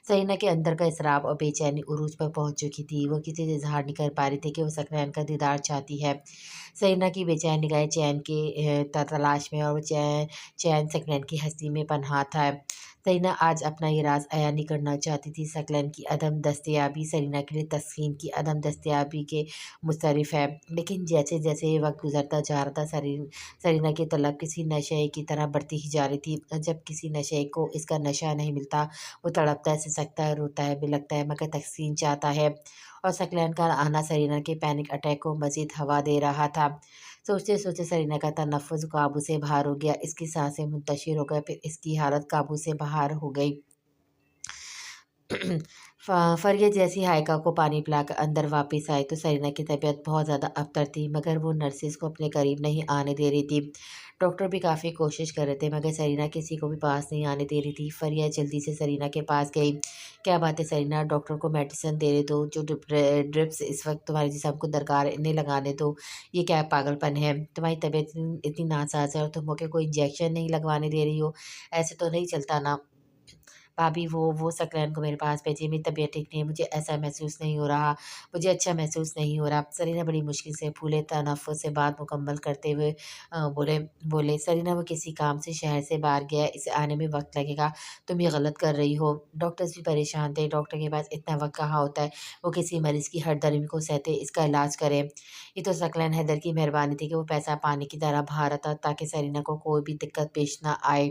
सरीना के अंदर का इसराब और बेचैनी उरूज पर पहुंच चुकी थी। वो किसी से इजहार नहीं कर पा रही थी कि वो सकलैन का दीदार चाहती है। सरीना की बेचैन निगाहें चैन के तलाश में और वो चैन चैन सकलैन की हस्ती में पनहा था। सरीना आज अपना ये राज अया नहीं करना चाहती थी। सकलैन की अदम दस्तयाबी सरीना के लिए तस्कीन की अदम दस्तयाबी के मुस्तरिफ है। लेकिन जैसे जैसे ये वक्त गुजरता जा रहा था सरीना की तलब किसी नशे की तरह बढ़ती ही जा रही थी। जब किसी नशे को इसका नशा नहीं मिलता वो तड़पता है, सिसकता है, रोता है, बिलखता है मगर तस्कीन चाहता है। और सकलैन का आना सरीना के पैनिक अटैक को मजीद हवा दे रहा था। सोचते सोचते सरीना का तनफ़्फ़ुस काबू से बाहर हो गया। इसकी सांसें मुंतशिर हो गई, फिर इसकी हालत काबू से बाहर हो गई। फरिया जैसी हायका को पानी पिलाकर अंदर वापस आई तो सरीना की तबीयत बहुत ज़्यादा अबतर थी मगर वो नर्सिस को अपने करीब नहीं आने दे रही थी। डॉक्टर भी काफ़ी कोशिश कर रहे थे मगर सरीना किसी को भी पास नहीं आने दे रही थी। फरिया जल्दी से सरीना के पास गई। क्या बात है सरीना, डॉक्टर को मेडिसिन दे रहे दो, जो ड्रिप्स इस वक्त तुम्हारे जिस्म को दरकार है इन्हें लगाने दो। ये क्या पागलपन है, तुम्हारी तबीयत इतनी नासाज है और तुम होके कोई इंजेक्शन नहीं लगवाने दे रही हो, ऐसे तो नहीं चलता ना। भाभी वो सकलैन को मेरे पास भेजिए, मेरी तबीयत ठीक नहीं है, मुझे ऐसा महसूस नहीं हो रहा, मुझे अच्छा महसूस नहीं हो रहा। सरीना बड़ी मुश्किल से फूले तनफ़्फ़ुस से बात मुकम्मल करते हुए बोले बोले सरीना वो किसी काम से शहर से बाहर गया है, इसे आने में वक्त लगेगा, तुम ये गलत कर रही हो। डॉक्टर्स भी परेशान थे, डॉक्टर के पास इतना वक्त कहाँ होता है, वो किसी मरीज़ की हर दर्द को सहते इसका इलाज करें। ये तो सकलैन हैदर की मेहरबानी थी कि वो पैसा पानी की तरह बहा रहा था ताकि सरीना को कोई भी दिक्कत पेश ना आए,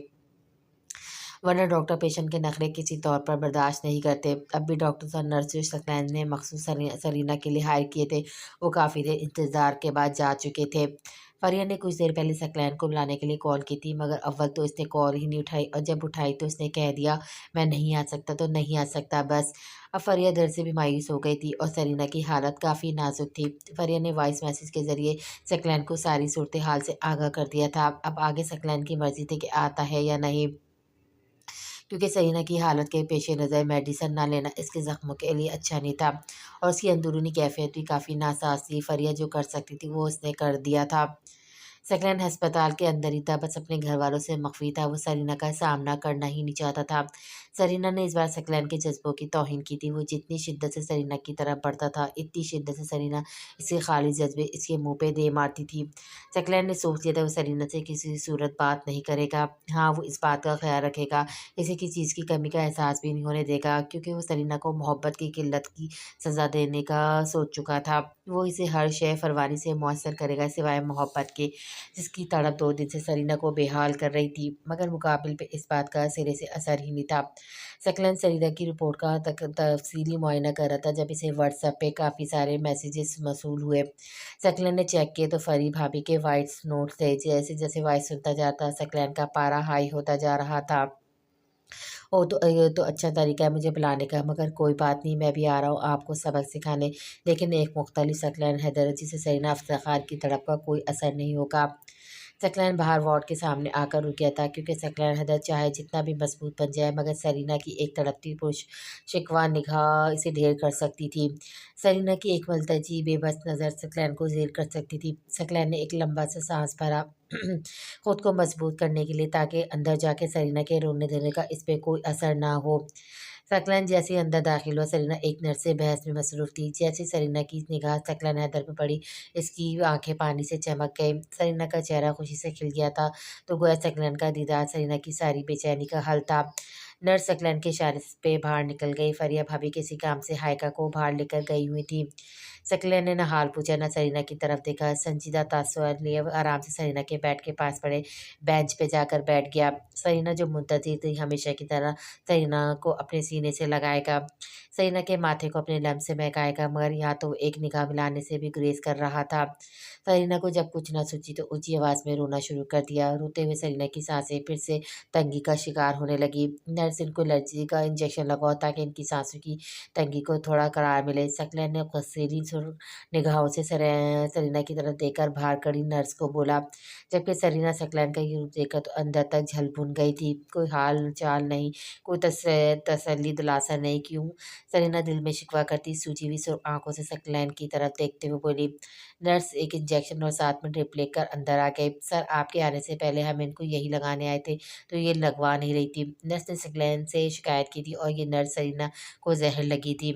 वरना डॉक्टर पेशेंट के नखरे किसी तौर पर बर्दाश्त नहीं करते। अब भी डॉक्टर्स और नर्सेज सकलैन ने मखसूस सरीना के लिए हायर किए थे। वो काफ़ी देर इंतज़ार के बाद जा चुके थे। फरिया ने कुछ देर पहले सकलैन को बुलाने के लिए कॉल की थी मगर अव्वल तो इसने कॉल ही नहीं उठाई और जब उठाई तो इसने कह दिया मैं नहीं आ सकता तो नहीं आ सकता बस। अब फरिया दर्द से भी मायूस हो गई थी और सरीना की हालत काफ़ी नाजुक थी। फरिया ने वॉइस मैसेज के ज़रिए सकलैन को सारी सूरत हाल से आगाह कर दिया था। अब आगे सकलैन की मर्ज़ी थी कि आता है या नहीं, क्योंकि सरीना की हालत के पेश नज़र मेडिसन ना लेना इसके ज़ख्मों के लिए अच्छा नहीं था और उसकी अंदरूनी कैफियत भी काफ़ी नासाज थी। फरिया जो कर सकती थी वो उसने कर दिया था। सकलैन अस्पताल के अंदर ही था, बस अपने घर वालों से मख्फी था, वो सरीना का सामना करना ही नहीं चाहता था। सरीना ने इस बार सकलैन के जज्बों की तौहीन की थी। वो जितनी शिद्दत से सरीना की तरफ बढ़ता था इतनी शिद्दत से सरीना इसके खाली जज्बे इसके मुंह पे दे मारती थी। सकलैन ने सोच लिया था वो सरीना से किसी सूरत बात नहीं करेगा। हाँ, वो इस बात का ख्याल रखेगा, इसे किसी चीज़ की कमी का एहसास भी नहीं होने देगा, क्योंकि वो सरीना को मोहब्बत की किल्लत की सज़ा देने का सोच चुका था। वो इसे हर शय फरवानी से मुयस्सर करेगा सिवाय मोहब्बत के, जिसकी तड़प 2 दिन से सरीना को बेहाल कर रही थी, मगर मुकाबिल पे इस बात का सिरे से असर ही नहीं था। सकलन सरीना की रिपोर्ट का तफसीली मुआयना कर रहा था जब इसे व्हाट्सएप पे काफ़ी सारे मैसेजेस मौसूल हुए। सकलन ने चेक किए तो फरी भाभी के वॉइस नोट थे। जैसे जैसे वॉइस सुनता जाता सकलन का पारा हाई होता जा रहा था। ओ तो ये तो अच्छा तरीका है मुझे बुलाने का, मगर कोई बात नहीं, मैं भी आ रहा हूँ आपको सबक सिखाने, लेकिन एक मुख्तलिफ सकलन हैदर जिसे सरीना इफ्तिखार की तड़प का कोई असर नहीं होगा। सकलैन बाहर वार्ड के सामने आकर रुक गया था, क्योंकि सकलैन हैदर चाहे जितना भी मजबूत बन जाए मगर सरीना की एक तड़पती पुरुष शिकवा निगाह इसे ढेर कर सकती थी। सरीना की एक मलतजी बेबस नज़र सकलैन को ज़ेर कर सकती थी। सकलैन ने एक लंबा सा सांस भरा खुद को मजबूत करने के लिए, ताकि अंदर जाके सरीना के रोने धोने का इस पर कोई असर ना हो। सकलन जैसे ही अंदर दाखिल हुआ सरीना एक नर्स से बहस में मसरूफ़ थी। जैसे ही सरीना की निगाह सकलन हैदर पर पड़ी इसकी आंखें पानी से चमक गई। सरीना का चेहरा खुशी से खिल गया था, तो गोया सकलन का दीदार सरीना की सारी बेचैनी का हल था। नर्स सकलन के इशारे पे बाहर निकल गई। फरिया भाभी किसी काम से हायका को बाहर लेकर गई हुई थी। सकलैन ने ना हाल पूछा ना सरीना की तरफ देखा। संजीदा तासुर लिए वो आराम से सरीना के बेड के पास पड़े बेंच पे जाकर बैठ गया। सरीना जो मुंतज़िर थी हमेशा की तरह सरीना को अपने सीने से लगाएगा, सरीना के माथे को अपने लम्ब से महकाएगा, मगर यहाँ तो वो एक निगाह मिलाने से भी गुरेज कर रहा था। सरीना को जब कुछ न सूझी तो ऊँची आवाज़ में रोना शुरू कर दिया। रोते हुए सरीना की सांसें फिर से तंगी का शिकार होने लगी। नर्स इनको एलर्जी का इंजेक्शन लगाओ ताकि इनकी सांसों की तंगी को थोड़ा करार मिले। सकलैन ने कसीरी सुर निगाहों से सरीना की तरफ देखकर बाहर खड़ी नर्स को बोला, जबकि सरीना सकलैन का ये रूप देखकर तो अंदर तक झलभुन गई थी। कोई हाल चाल नहीं, कोई तसल्ली दिलासा नहीं। क्यों? सरीना दिल में शिकवा करती सूजी हुई सुर्ख आंखों से सकलैन की तरफ देखते हुए बोली। नर्स एक इंजेक्शन और साथ में ड्रिप लेकर अंदर आ गए। सर, आपके आने से पहले हम इनको यही लगाने आए थे तो ये लगवा नहीं रही थी। नर्स ने सकलैन से शिकायत की थी और ये नर्स सरीना को जहर लगी थी।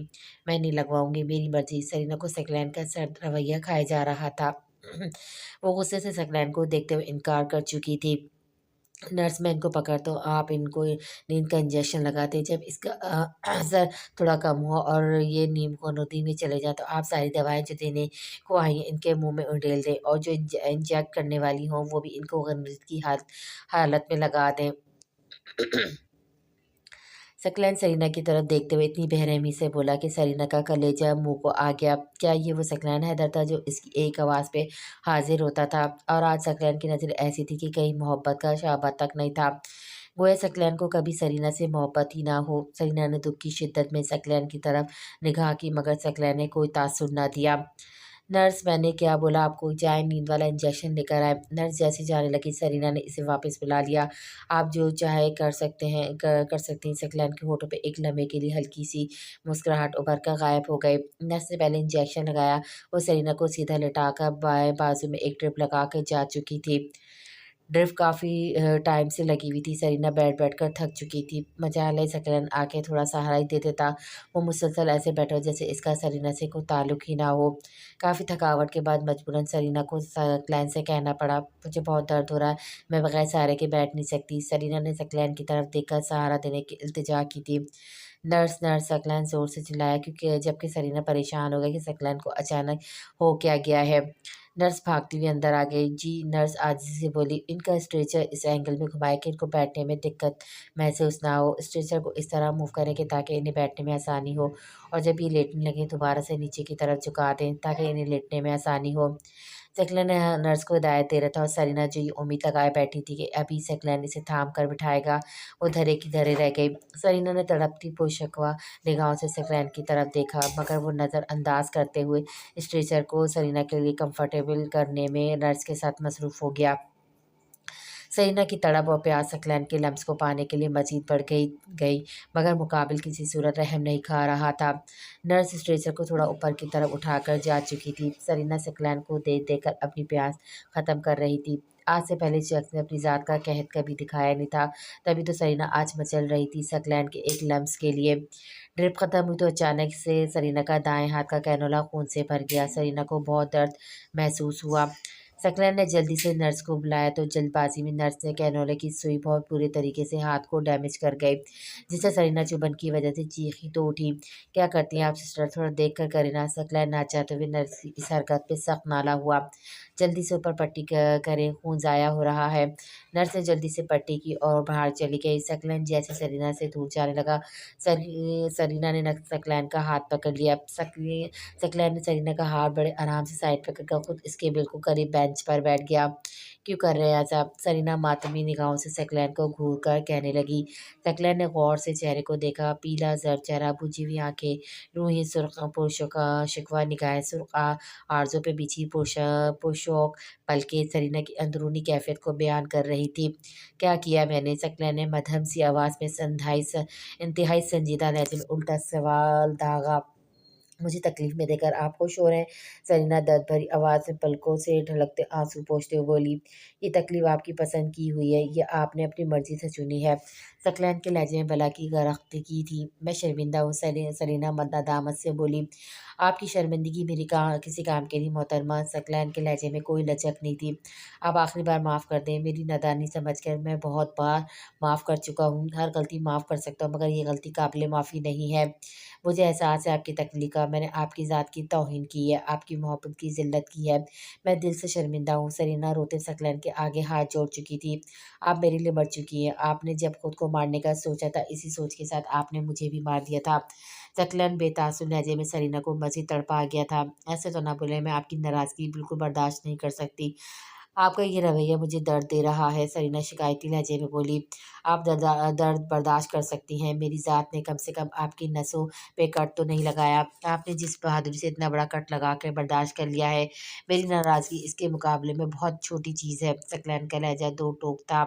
मैं नहीं लगवाऊंगी, मेरी मर्जी। सरीना को सकलैन का सर्द रवैया खाया जा रहा था। वो गुस्से से सकलैन को देखते हुए इनकार कर चुकी थी। नर्स, मैं इनको पकड़ता हूँ, आप इनको नींद का इंजेक्शन लगाते हैं। जब इसका असर थोड़ा कम हुआ और ये नींद को नदी में चले जाए तो आप सारी दवाएं जो देने को आई हैं इनके मुंह में उंडेल दें और जो इंजेक्ट करने वाली हों वो भी इनको गंदगी की हालत में लगा दें। सकलैन सरीना की तरफ देखते हुए इतनी बेरहमी से बोला कि सरीना का कलेजा मुंह को आ गया। क्या ये वो सकलैन हैदर था जो इसकी एक आवाज़ पे हाजिर होता था? और आज सकलैन की नज़र ऐसी थी कि कहीं मोहब्बत का शाबा तक नहीं था। गोया सकलैन को कभी सरीना से मोहब्बत ही ना हो। सरीना ने दुख की शिद्दत में सकलैन की तरफ निगाह की, मगर सकलैन ने कोई तासुर ना दिया। नर्स, मैंने क्या बोला आपको? जाए नींद वाला इंजेक्शन लेकर आए। नर्स जैसे जाने लगी सरीना ने इसे वापस बुला लिया। आप जो चाहे कर सकते हैं, कर सकती हैं। सकलैन के होठों पे एक लम्हे के लिए हल्की सी मुस्कुराहट उभर कर गायब हो गई। नर्स ने पहले इंजेक्शन लगाया। वो सरीना को सीधा लेटाकर बाएं बाजू में एक ड्रिप लगा के जा चुकी थी। ड्रिप काफ़ी टाइम से लगी हुई थी। सरीना बैठ कर थक चुकी थी। मजाल है सकलन आके थोड़ा सहारा ही दे देता। वो मुसलसल ऐसे बैठा हो जैसे इसका सरीना से कोई ताल्लुक ही ना हो। काफ़ी थकावट के बाद मजबूरन सरीना को सकलैन से कहना पड़ा, मुझे बहुत दर्द हो रहा है, मैं बगैर सहारे के बैठ नहीं सकती। सरीना ने सकलैन की तरफ देखकर सहारा देने की इल्तिजा की थी। नर्स नर्स, सकलैन ज़ोर से चिल्लाया, क्योंकि जबकि सरीना परेशान हो गई कि सकलैन को अचानक हो क्या गया है। नर्स भागती हुई अंदर आ गई। जी, नर्स आजिज़ी से बोली, इनका स्ट्रेचर इस एंगल में घुमाए कि इनको बैठने में दिक्कत महसूस ना हो। स्ट्रेचर को इस तरह मूव करें कि ताकि इन्हें बैठने में आसानी हो, और जब ये लेटने लगें दोबारा से नीचे की तरफ झुका दें ताकि इन्हें लेटने में आसानी हो। सकलन ने नर्स को हिदायत दे रहा था और सरीना जो ये उम्मीद लगाए बैठी थी कि अभी सकलन इसे थाम कर बिठाएगा, वो धरे की धरे रह गई। सरीना ने तड़पती पुरशकवा निगाहों से सकलन की तरफ देखा, मगर वो नज़रअंदाज करते हुए स्ट्रेचर को सरीना के लिए कंफर्टेबल करने में नर्स के साथ मसरूफ़ हो गया। सरीना की तड़प और प्यास सकलैन के लम्स को पाने के लिए मजीद बढ़ गई, मगर मुकाबिल किसी सूरत रहम नहीं खा रहा था। नर्स स्ट्रेचर को थोड़ा ऊपर की तरफ उठाकर जा चुकी थी। सरीना सकलैन को देख देकर अपनी प्यास ख़त्म कर रही थी। आज से पहले इस शख्स ने अपनी ज़ात का कहत कभी दिखाया नहीं था, तभी तो सरीना आज मचल रही थी सकलैन के एक लम्स के लिए। ड्रिप ख़त्म हुई तो अचानक से सरीना का दाएं हाथ का कैनोला खून से भर गया। सरीना को बहुत दर्द महसूस हुआ। सकलैन ने जल्दी से नर्स को बुलाया तो जल्दबाजी में नर्स ने कैनोले की सुई बहुत बुरे तरीके से हाथ को डैमेज कर गई, जिससे सरीना चुभन की वजह से चीखी तो उठी। क्या करती हैं आप सिस्टर, थोड़ा देख कर करें ना। सकलैन ना चाहते हुए नर्स की इस हरकत पे सख्त नाला हुआ। जल्दी से ऊपर पट्टी करें, खून ज़ाया हो रहा है। नर्स ने जल्दी से पट्टी की और बाहर चली गई। सकलैन जैसे सरीना से दूर जाने लगा, सरीना ने सकलैन का हाथ पकड़ लिया। सकलैन ने सरीना का हाथ बड़े आराम से साइड पर करके खुद इसके बिल्कुल करीब बेंच पर बैठ गया। क्यों कर रहे हैं ऐसा? सरीना मातमी निगाहों से सकलैन को घूर कर कहने लगी। सकलैन ने गौर से चेहरे को देखा। पीला जर्द चेहरा, बुझी हुई आंखें, रूही सुर्ख पुरुषों का शिकवा निगाहें, सुर्ख आरज़ों पे बिछी पुरशौक पलकें सरीना की अंदरूनी कैफियत को बयान कर रही थी। क्या किया मैंने? सकलैन ने मध्यम सी आवाज़ में इंतहाई संजीदा लहजे में उल्टा सवाल दागा। मुझे तकलीफ में देकर आप खुश हो रहे हैं? सरीना दर्द भरी आवाज़ में पलकों से ढलकते आंसू पोंछते हुए बोली, ये तकलीफ आपकी पसंद की हुई है, ये आपने अपनी मर्जी से चुनी है। सकलैन के लहजे में भला की गरख्ती की थी। मैं शर्मिंदा हूँ, सरीना मद्दामत से बोली। आपकी शर्मिंदगी मेरी किसी काम के नहीं मोहतरमा। सकलैन के लहजे में कोई लचक नहीं थी। आप आखिरी बार माफ़ कर दें, मेरी नादानी समझकर मैं बहुत बार माफ़ कर चुका हूँ। हर गलती माफ़ कर सकता हूँ, मगर ये गलती काबिल माफ़ी नहीं है। मुझे एहसास है आपकी तकलीफ का, میں نے آپ کی ذات کی توہین کی ہے، آپ کی محبت کی ذلت کی ہے، میں دل سے شرمندہ ہوں۔ سرینا روتے ثقلین کے آگے ہاتھ جوڑ چکی تھی۔ آپ میرے لیے مر چکی ہیں، آپ نے جب خود کو مارنے کا سوچا تھا اسی سوچ کے ساتھ آپ نے مجھے بھی مار دیا تھا۔ ثقلین بے تاثر لہجے میں سرینا کو مزید تڑپا گیا تھا۔ ایسے تو نہ بولے، میں آپ کی ناراضگی بالکل برداشت نہیں کر سکتی، آپ کا یہ رویہ مجھے درد دے رہا ہے، سرینا شکایتی لہجے میں بولی۔ آپ درد برداشت کر سکتی ہیں، میری ذات نے کم سے کم آپ کی نسوں پہ کٹ تو نہیں لگایا، آپ نے جس بہادری سے اتنا بڑا کٹ لگا کر برداشت کر لیا ہے، میری ناراضگی اس کے مقابلے میں بہت چھوٹی چیز ہے۔ ثقلین کا لہجہ دو ٹوک تھا۔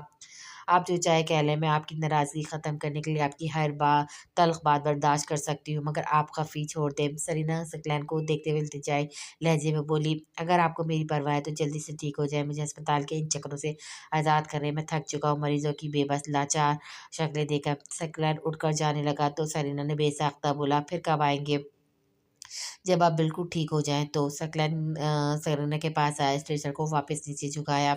آپ جو چاہے کہہ لیں، میں آپ کی ناراضگی ختم کرنے کے لیے آپ کی ہر تلخ بات برداشت کر سکتی ہوں، مگر آپ خفی چھوڑ دیں۔ سرینا ثقلین کو دیکھتے ہوئے التجائی لہجے میں بولی، اگر آپ کو میری پرواہ ہے تو جلدی سے ٹھیک ہو جائے، مجھے ہسپتال کے ان چکروں سے آزاد کریں، میں تھک چکا ہوں مریضوں کی بے بس لاچار شکلیں دیکھ کر۔ ثقلین اٹھ کر جانے لگا تو سرینا نے بے ساختہ بولا، پھر کب آئیں گے؟ جب آپ بالکل ٹھیک ہو جائیں تو۔ ثقلین سرینا کے پاس آیا، اسٹریچر کو واپس نیچے جھکایا۔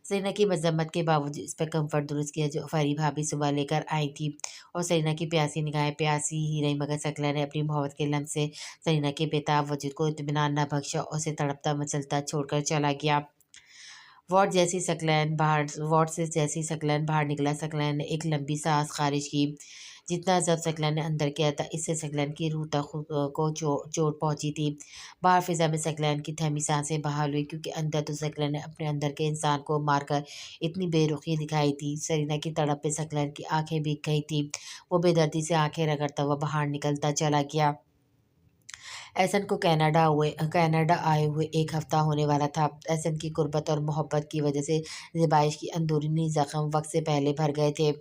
سرینا کی مذمت کے باوجود اس پر کمفرٹ درست کیا جو فری بھابھی صبح لے کر آئی تھی، اور سرینا کی پیاسی نگاہیں پیاسی ہی رہی، مگر ثقلین نے اپنی محبت کے لمس سے سرینا کے بےتاب وجود کو اطمینان نہ بخشا اور اسے تڑپتا مچلتا چھوڑ کر چلا گیا۔ وارڈ سے جیسی ثقلین باہر نکلا، ثقلین نے ایک لمبی سانس خارج کی۔ جتنا ضبط ثقلین نے اندر کیا تھا، اس سے ثقلین کی روح تک کو چوٹ پہنچی تھی۔ باہر فضا میں ثقلین کی تھمی سانسیں بحال ہوئی، کیونکہ اندر تو ثقلین نے اپنے اندر کے انسان کو مار کر اتنی بے رخی دکھائی تھی۔ سرینا کی تڑپ پہ ثقلین کی آنکھیں بھیگ گئی تھیں، وہ بے دردی سے آنکھیں رگڑتا ہوا باہر نکلتا چلا گیا۔ احسن کو کینیڈا آئے ہوئے ایک ہفتہ ہونے والا تھا۔ احسن کی قربت اور محبت کی وجہ سے زیبائش کی اندرونی زخم وقت سے پہلے بھر گئے تھے۔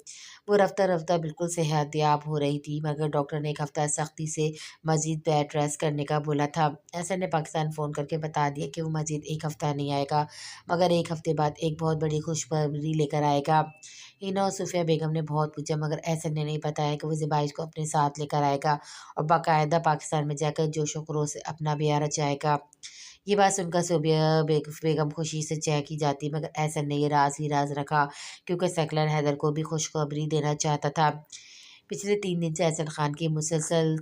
وہ رفتہ رفتہ بالکل صحت یاب ہو رہی تھی، مگر ڈاکٹر نے ایک ہفتہ سختی سے مزید بیڈ ریسٹ کرنے کا بولا تھا۔ احسن نے پاکستان فون کر کے بتا دیا کہ وہ مزید ایک ہفتہ نہیں آئے گا، مگر ایک ہفتے بعد ایک بہت بڑی خوشخبری لے کر آئے گا۔ ہینا اور صوفیہ بیگم نے بہت پوچھا، مگر احسن نے نہیں بتایا کہ وہ زیبائش کو اپنے ساتھ لے کر آئے گا اور باقاعدہ پاکستان میں جا کر جوش و خروش سے اپنا بیارہ جائے گا۔ یہ بات سن کر صوفیہ بیگم خوشی سے چہکی جاتی، مگر احسن نے یہ راز ہی راز رکھا، کیونکہ ثقلین حیدر کو بھی خوشخبری دینا چاہتا تھا۔ پچھلے 3 دن سے احسن خان کی مسلسل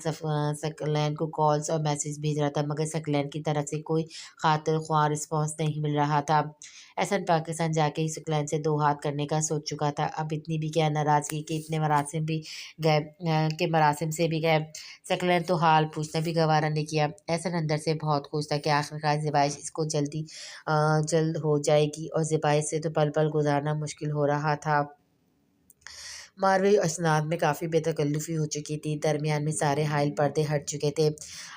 ثقلین کو کالز اور میسیج بھیج رہا تھا، مگر ثقلین کی طرف سے کوئی خاطر خواہ رسپانس نہیں مل رہا تھا۔ احسن پاکستان جا کے ہی ثقلین سے 2 ہاتھ کرنے کا سوچ چکا تھا، اب اتنی بھی کیا ناراضگی کہ اتنے مراسم سے بھی گئے۔ ثقلین تو حال پوچھنا بھی گوارا نہیں کیا۔ احسن اندر سے بہت خوش تھا کہ آخرکار زیبائش اس کو جلد ہو جائے گی، اور زیبائش سے تو پل پل گزارنا مشکل ہو رہا تھا۔ ماروی اسناد میں کافی بے تکلفی ہو چکی تھی، درمیان میں سارے حائل پردے ہٹ چکے تھے۔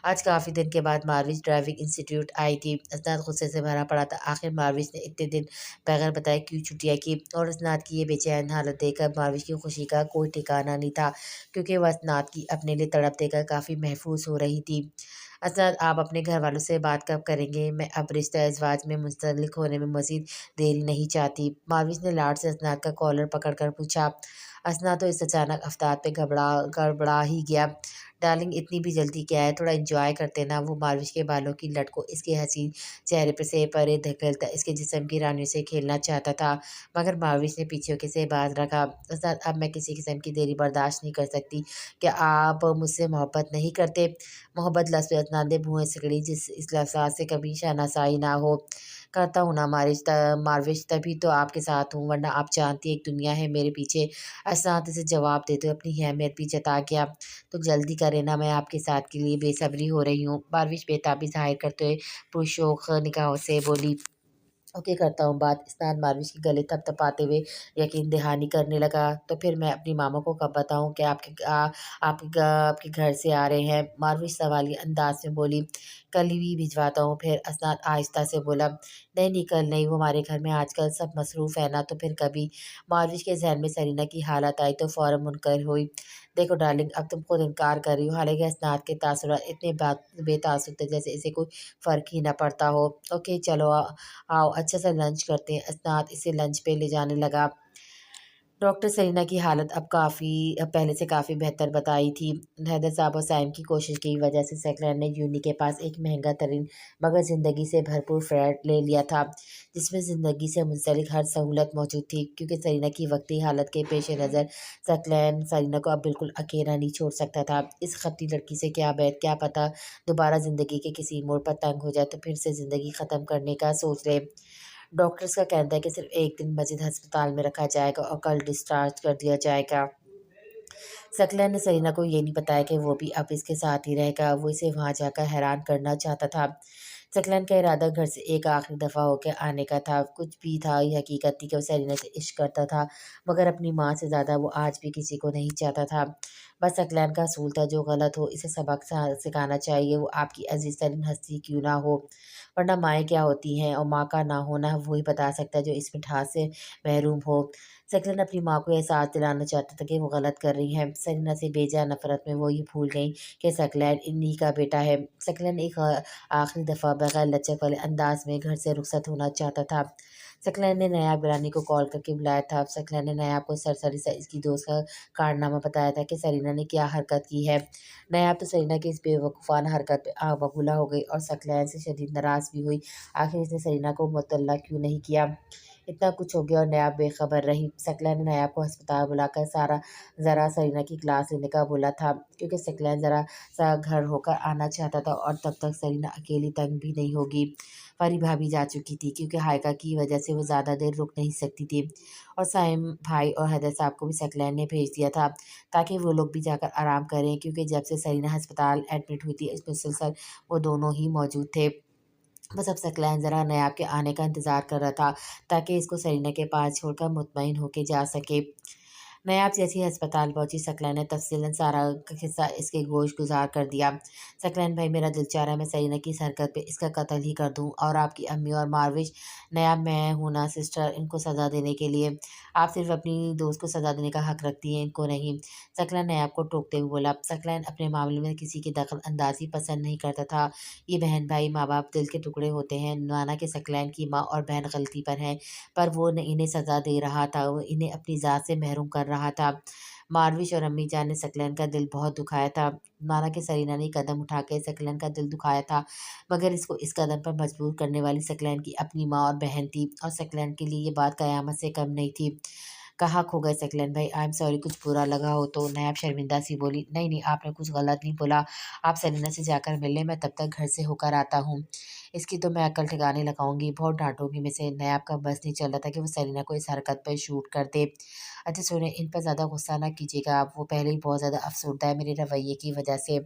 آج کافی دن کے بعد مارویج ڈرائیونگ انسٹیٹیوٹ آئی تھی۔ اسناد غصے سے بھرا پڑا تھا، آخر مارویج نے اتنے دن بغیر بتائے کیوں چھٹیاں کی، اور اسناد کی یہ بے چین حالت دیکھ کر مارویج کی خوشی کا کوئی ٹھکانہ نہیں تھا، کیونکہ وہ اسناد کی اپنے لیے تڑپ دے کر کافی محفوظ ہو رہی تھی۔ اسناد، آپ اپنے گھر والوں سے بات کب کریں گے؟ میں اب رشتہ ازواج میں منسلک ہونے میں مزید دیری نہیں چاہتی، مارویج نے لاڈ سے اسناد کا کالر پکڑ کر پوچھا۔ اسناد تو اس اچانک افتاد پہ گڑبڑا ہی گیا۔ ڈارلنگ، اتنی بھی جلدی کیا ہے، تھوڑا انجوائے کرتے نا۔ وہ مارویج کے بالوں کی لٹ کو اس کے حسین چہرے پہ سے پرے دھکیلتا اس کے جسم کی رانیوں سے کھیلنا چاہتا تھا، مگر مارویج نے پیچھے سے باز رکھا۔ اسناد، اب میں کسی قسم کی دیری برداشت نہیں کر سکتی، کیا آپ مجھ سے محبت نہیں کرتے؟ محبت لفظ پہ اسناد نے بھویں سکڑی، جس اس لفظ سے کبھی شناسائی نہ ہو۔ کرتا ہوں نا مارویج، تبھی تو آپ کے ساتھ ہوں، ورنہ آپ جانتی ایک دنیا ہے میرے پیچھے۔ اسناد اسے جواب دیتے ہوئے اپنی اہمیت بھی جتا گیا۔ تو جلدی کریں نا، میں آپ کے ساتھ کے لیے بے صبری ہو رہی ہوں، مارویج بےتابی ظاہر کرتے ہوئے پرشوق نگاہوں سے بولی۔ اوکے، کرتا ہوں بات۔ اسناد مارویج کے گلے تھپ تھپاتے ہوئے یقین دہانی کرنے لگا، تو پھر میں اپنی ماما کو کب بتاؤں کہ آپ کے گھر سے آ رہے ہیں؟ مارویج سوالیہ انداز میں بولی۔ کل ہی بھجواتا ہوں پھر، اسناد آہستہ سے بولا۔ نہیں کل نہیں، وہ ہمارے گھر میں آج کل سب مصروف ہے نا، تو پھر کبھی؟ مارویج کے ذہن میں سرینا کی حالت آئی تو فوراً منکر ہوئی۔ دیکھو ڈارلنگ، اب تم خود انکار کر رہی ہو، حالانکہ اسناد کے تاثرات اتنے بے تعصب تھے جیسے اسے کوئی فرق ہی نہ پڑتا ہو۔ اوکے چلو، آؤ اچھا سا لنچ کرتے ہیں۔ اسناد اسے لنچ پہ لے جانے لگا۔ डॉक्टर सरीना की हालत अब पहले से काफ़ी बेहतर बताई थी। हैदर साहब और साइम की कोशिश की वजह से सेकलैन ने यूनी के पास एक महंगा तरीन मगर ज़िंदगी से भरपूर फ्लैट ले लिया था, जिसमें ज़िंदगी से मुंसलिक हर सहूलत मौजूद थी। क्योंकि सरीना की वक्ती हालत के पेश नज़र सेकलैन सरीना को अब बिल्कुल अकेला नहीं छोड़ सकता था। इस खपती लड़की से क्या बैत, क्या पता दोबारा ज़िंदगी के किसी मोड़ पर तंग हो जाए तो फिर से ज़िंदगी ख़त्म करने का सोच ले। डॉक्टर्स का कहना है कि सिर्फ एक दिन मजीद अस्पताल में रखा जाएगा और कल डिस्चार्ज कर दिया जाएगा। सकलन ने सरीना को ये नहीं बताया कि वो भी अब इसके साथ ही रहेगा। वो इसे वहाँ जाकर हैरान करना चाहता था। सकलन का इरादा घर से एक आखिरी दफ़ा होकर आने का था। कुछ भी था, ये हकीकत थी कि वो सरीना से इश्क करता था, मगर अपनी माँ से ज़्यादा वो आज भी किसी को नहीं चाहता था। बस सकलन का असूल था, जो गलत हो इसे सबक सिखाना चाहिए, वो आपकी अजीज़ तरीन हस्ती क्यों ना हो। वरना माएँ क्या होती हैं, और माँ का ना होना वही बता सकता है जो इस मिठास से महरूम हो। सकलन अपनी माँ को एहसास दिलाना चाहता था कि वो गलत कर रही हैं। सरीना से बेजा नफ़रत में वो ये भूल गई कि सकलैन इन्हीं का बेटा है। सकलन एक आखिरी दफ़ा बगैर लचक वाले अंदाज में घर से रुखसत होना चाहता था। सकलैन ने नायाब ईरानी को कॉल करके बुलाया था। सकलैन ने नायाब को सरसरी से इसकी दोस्त का कारनामा बताया था कि सरीना ने क्या हरकत की है। नायाब तो सरीना की इस बेवकूफ़ाना हरकत पे आग बबूला हो गई और सकलैन से शदीद नाराज़ भी हुई। आखिर इसने सरीना को मुतल्ला क्यों नहीं किया। इतना कुछ हो गया और नायाब बेखबर रही। सकलैन ने नायाब को अस्पताल बुलाकर ज़रा सरीना की क्लास लेने का बोला था, क्योंकि सकलैन ज़रा सा घर होकर आना चाहता था और तब तक सरीना अकेली तंग भी नहीं होगी। परी भाभी जा चुकी थी, क्योंकि हायका की वजह से वो ज़्यादा देर रुक नहीं सकती थी, और साइम भाई और हैदर साहब को भी सकलैन ने भेज दिया था ताकि वो लोग भी जाकर आराम करें, क्योंकि जब से सरीना अस्पताल एडमिट हुई थी इस मुसलसल वो दोनों ही मौजूद थे। बस अब सकलैन ज़रा नायाब के आने का इंतज़ार कर रहा था ताकि इसको सरीना के पास छोड़कर मुतमईन होके जा सके। नायाब जैसे ही अस्पताल पहुंची, सकलैन ने तफसीलन सारा किस्सा इसके गोश गुजार कर दिया। सकलैन भाई, मेरा दिल चाह रहा है मैं सरीना की इस हरकत पे इसका कत्ल ही कर दूं, और आपकी अम्मी और मारविश, नायाब मैं हूं ना सिस्टर, इनको सज़ा देने के लिए। आप सिर्फ अपनी दोस्त को सज़ा देने का हक रखती हैं, इनको नहीं। सकलैन नायाब को टोकते हुए बोला। सकलैन अपने मामले में किसी की दखल अंदाजी पसंद नहीं करता था। ये बहन भाई माँ बाप दिल के टुकड़े होते हैं। माना कि सकलैन की माँ और बहन गलती पर हैं, पर वो इन्हें सज़ा दे रहा था, वो इन्हें अपनी ज़ात से महरूम कर रहा था। मारविश और अम्मी जान ने सकलैन का दिल बहुत दुखाया था। माना कि सरीना ने कदम उठा के सकलैन का दिल दुखाया था, मगर इसको इस कदम पर मजबूर करने वाली सकलैन की अपनी माँ और बहन थी, और सकलैन के लिए ये बात कयामत से कम नहीं थी। कहाँ खो गए सकलैन भाई, आई एम सॉरी, कुछ बुरा लगा हो तो। नायब शर्मिंदा सी बोली। नहीं नहीं, आपने कुछ गलत नहीं बोला, आप सरीना से जाकर मिल लें, मैं तब तक घर से होकर आता हूँ। इसकी तो मैं अकल ठिकाने लगाऊंगी, बहुत डांटूंगी मैं से। नायब का बस नहीं चल रहा था कि वो सरीना को इस हरकत पर शूट कर दे। अच्छा सुने, इन पर ज़्यादा गुस्सा ना कीजिएगा आप, वो पहले ही बहुत ज़्यादा अफसरदा है मेरे रवैये की वजह से।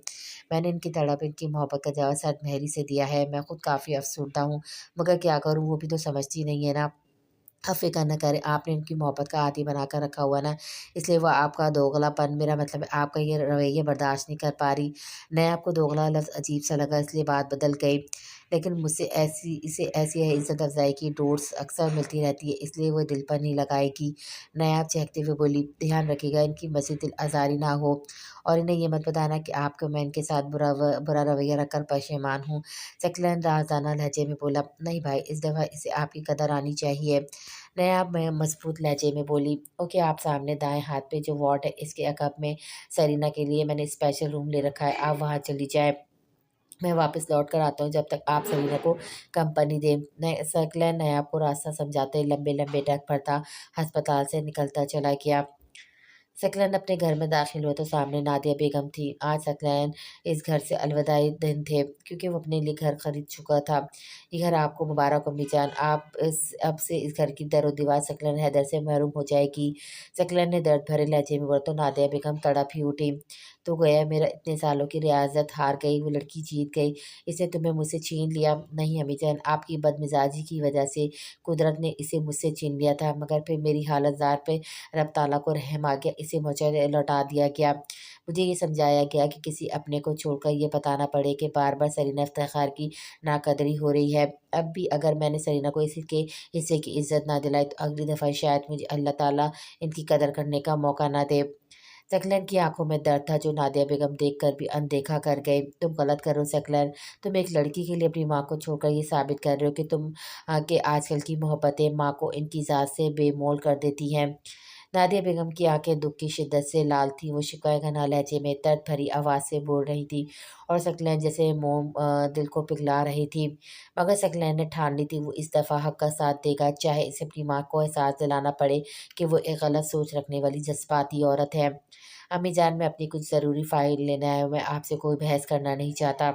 मैंने इनकी तड़प, इनकी मोहब्बत का जवाब सद मेहरी से दिया है। मैं खुद काफ़ी अफसरदा हूँ, मगर क्या करूँ, वो भी तो समझती नहीं है ना। आप फ़िक्र ना करें, आपने इनकी मोहब्बत का आदी बनाकर रखा हुआ है ना, इसलिए वो आपका दोगलापन, मेरा मतलब है आपका ये रवैया बर्दाश्त नहीं कर पा रही। नहीं, आपको दोगला लफ्ज़ अजीब-सा लगा इसलिए बात बदल गई। लेकिन मुझसे ऐसी है इज़्ज़त अफ़ज़ाई की डोज़ अक्सर मिलती रहती है, इसलिए वो दिल पर नहीं लगाएगी। नायाब चहकते हुए बोली, ध्यान रखिएगा इनकी मज़ीद दिल आज़ारी ना हो, और इन्हें ये मत बताना कि आपको मैं इनके साथ बुरा रवैया रखकर पशेमान हूँ। सकलन राज़ाना लहजे में बोला, नहीं भाई, इस दफ़ा इसे आपकी कदर आनी चाहिए। नया मैं मज़बूत लहजे में बोली, ओके, आप सामने दाएँ हाथ पे जो वार्ड है इसके अकब में सरीना के लिए मैंने स्पेशल रूम ले रखा है, आप वहाँ चली जाएँ। मैं वापस लौट कर आता हूँ जब तक आप सरीना को कंपनी दें। नए सकलैन नयाब को रास्ता समझाते लंबे-लंबे डग भरता अस्पताल से निकलता चला गया। सकलैन अपने घर में दाखिल हुआ तो सामने नादिया बेगम थी। आज सकलैन इस घर से अलविदाई दिन थे, क्योंकि वो अपने लिए घर खरीद चुका था। ये घर आपको मुबारक हो अम्मीजान, आप अब से इस घर की दर दीवार सकलैन हैदर से महरूम हो जाएगी। सकलैन ने दर्द भरे लहजे में बोला तो नादिया बेगम तड़प ही उठी। तो गया मेरा इतने सालों की रियाज़त हार गई, वो लड़की जीत गई, इसने तुम्हें मुझसे छीन लिया। नहीं अम्मीजान, आपकी बदमिजाजी की वजह से कुदरत ने इसे मुझसे छीन लिया था, मगर फिर मेरी हालत ज़ार पे रब ताला को रहम आ गया, इसे मुझे लौटा दिया गया। मुझे ये समझाया गया कि किसी अपने को छोड़कर ये बताना पड़े कि बार-बार सरीना इफ्तिखार की नाकदरी हो रही है। अब भी अगर मैंने सरीना को इसी के हिस्से की इज़्ज़त ना दिलाई तो अगली दफ़ा शायद मुझे अल्लाह ताला इनकी कदर करने का मौका ना दे। सकलैन की आंखों में दर्द था जो नादिया बेगम देखकर भी अनदेखा कर गए। तुम गलत कर रहे हो सकलैन, तुम एक लड़की के लिए अपनी माँ को छोड़कर ये साबित कर रहे हो कि आजकल की मोहब्बतें माँ को इनकी ज़ात से बेमोल कर देती हैं। नादिया बेगम की आंखें दुख की शिद्दत से लाल थीं। वो शिकवा लहजे में दर्द भरी आवाज़ से बोल रही थी और सकलैन जैसे मोम दिल को पिघला रही थी। मगर सकलैन ने ठान ली थी वो इस दफ़ा हक का साथ देगा, चाहे इसे अपनी माँ को एहसास दिलाना पड़े कि वो एक गलत सोच रखने वाली जज़्बाती औरत है। अम्मी जान, मैं अपनी कुछ ज़रूरी फ़ाइल लेने आया हूँ, मैं आपसे कोई बहस करना नहीं चाहता।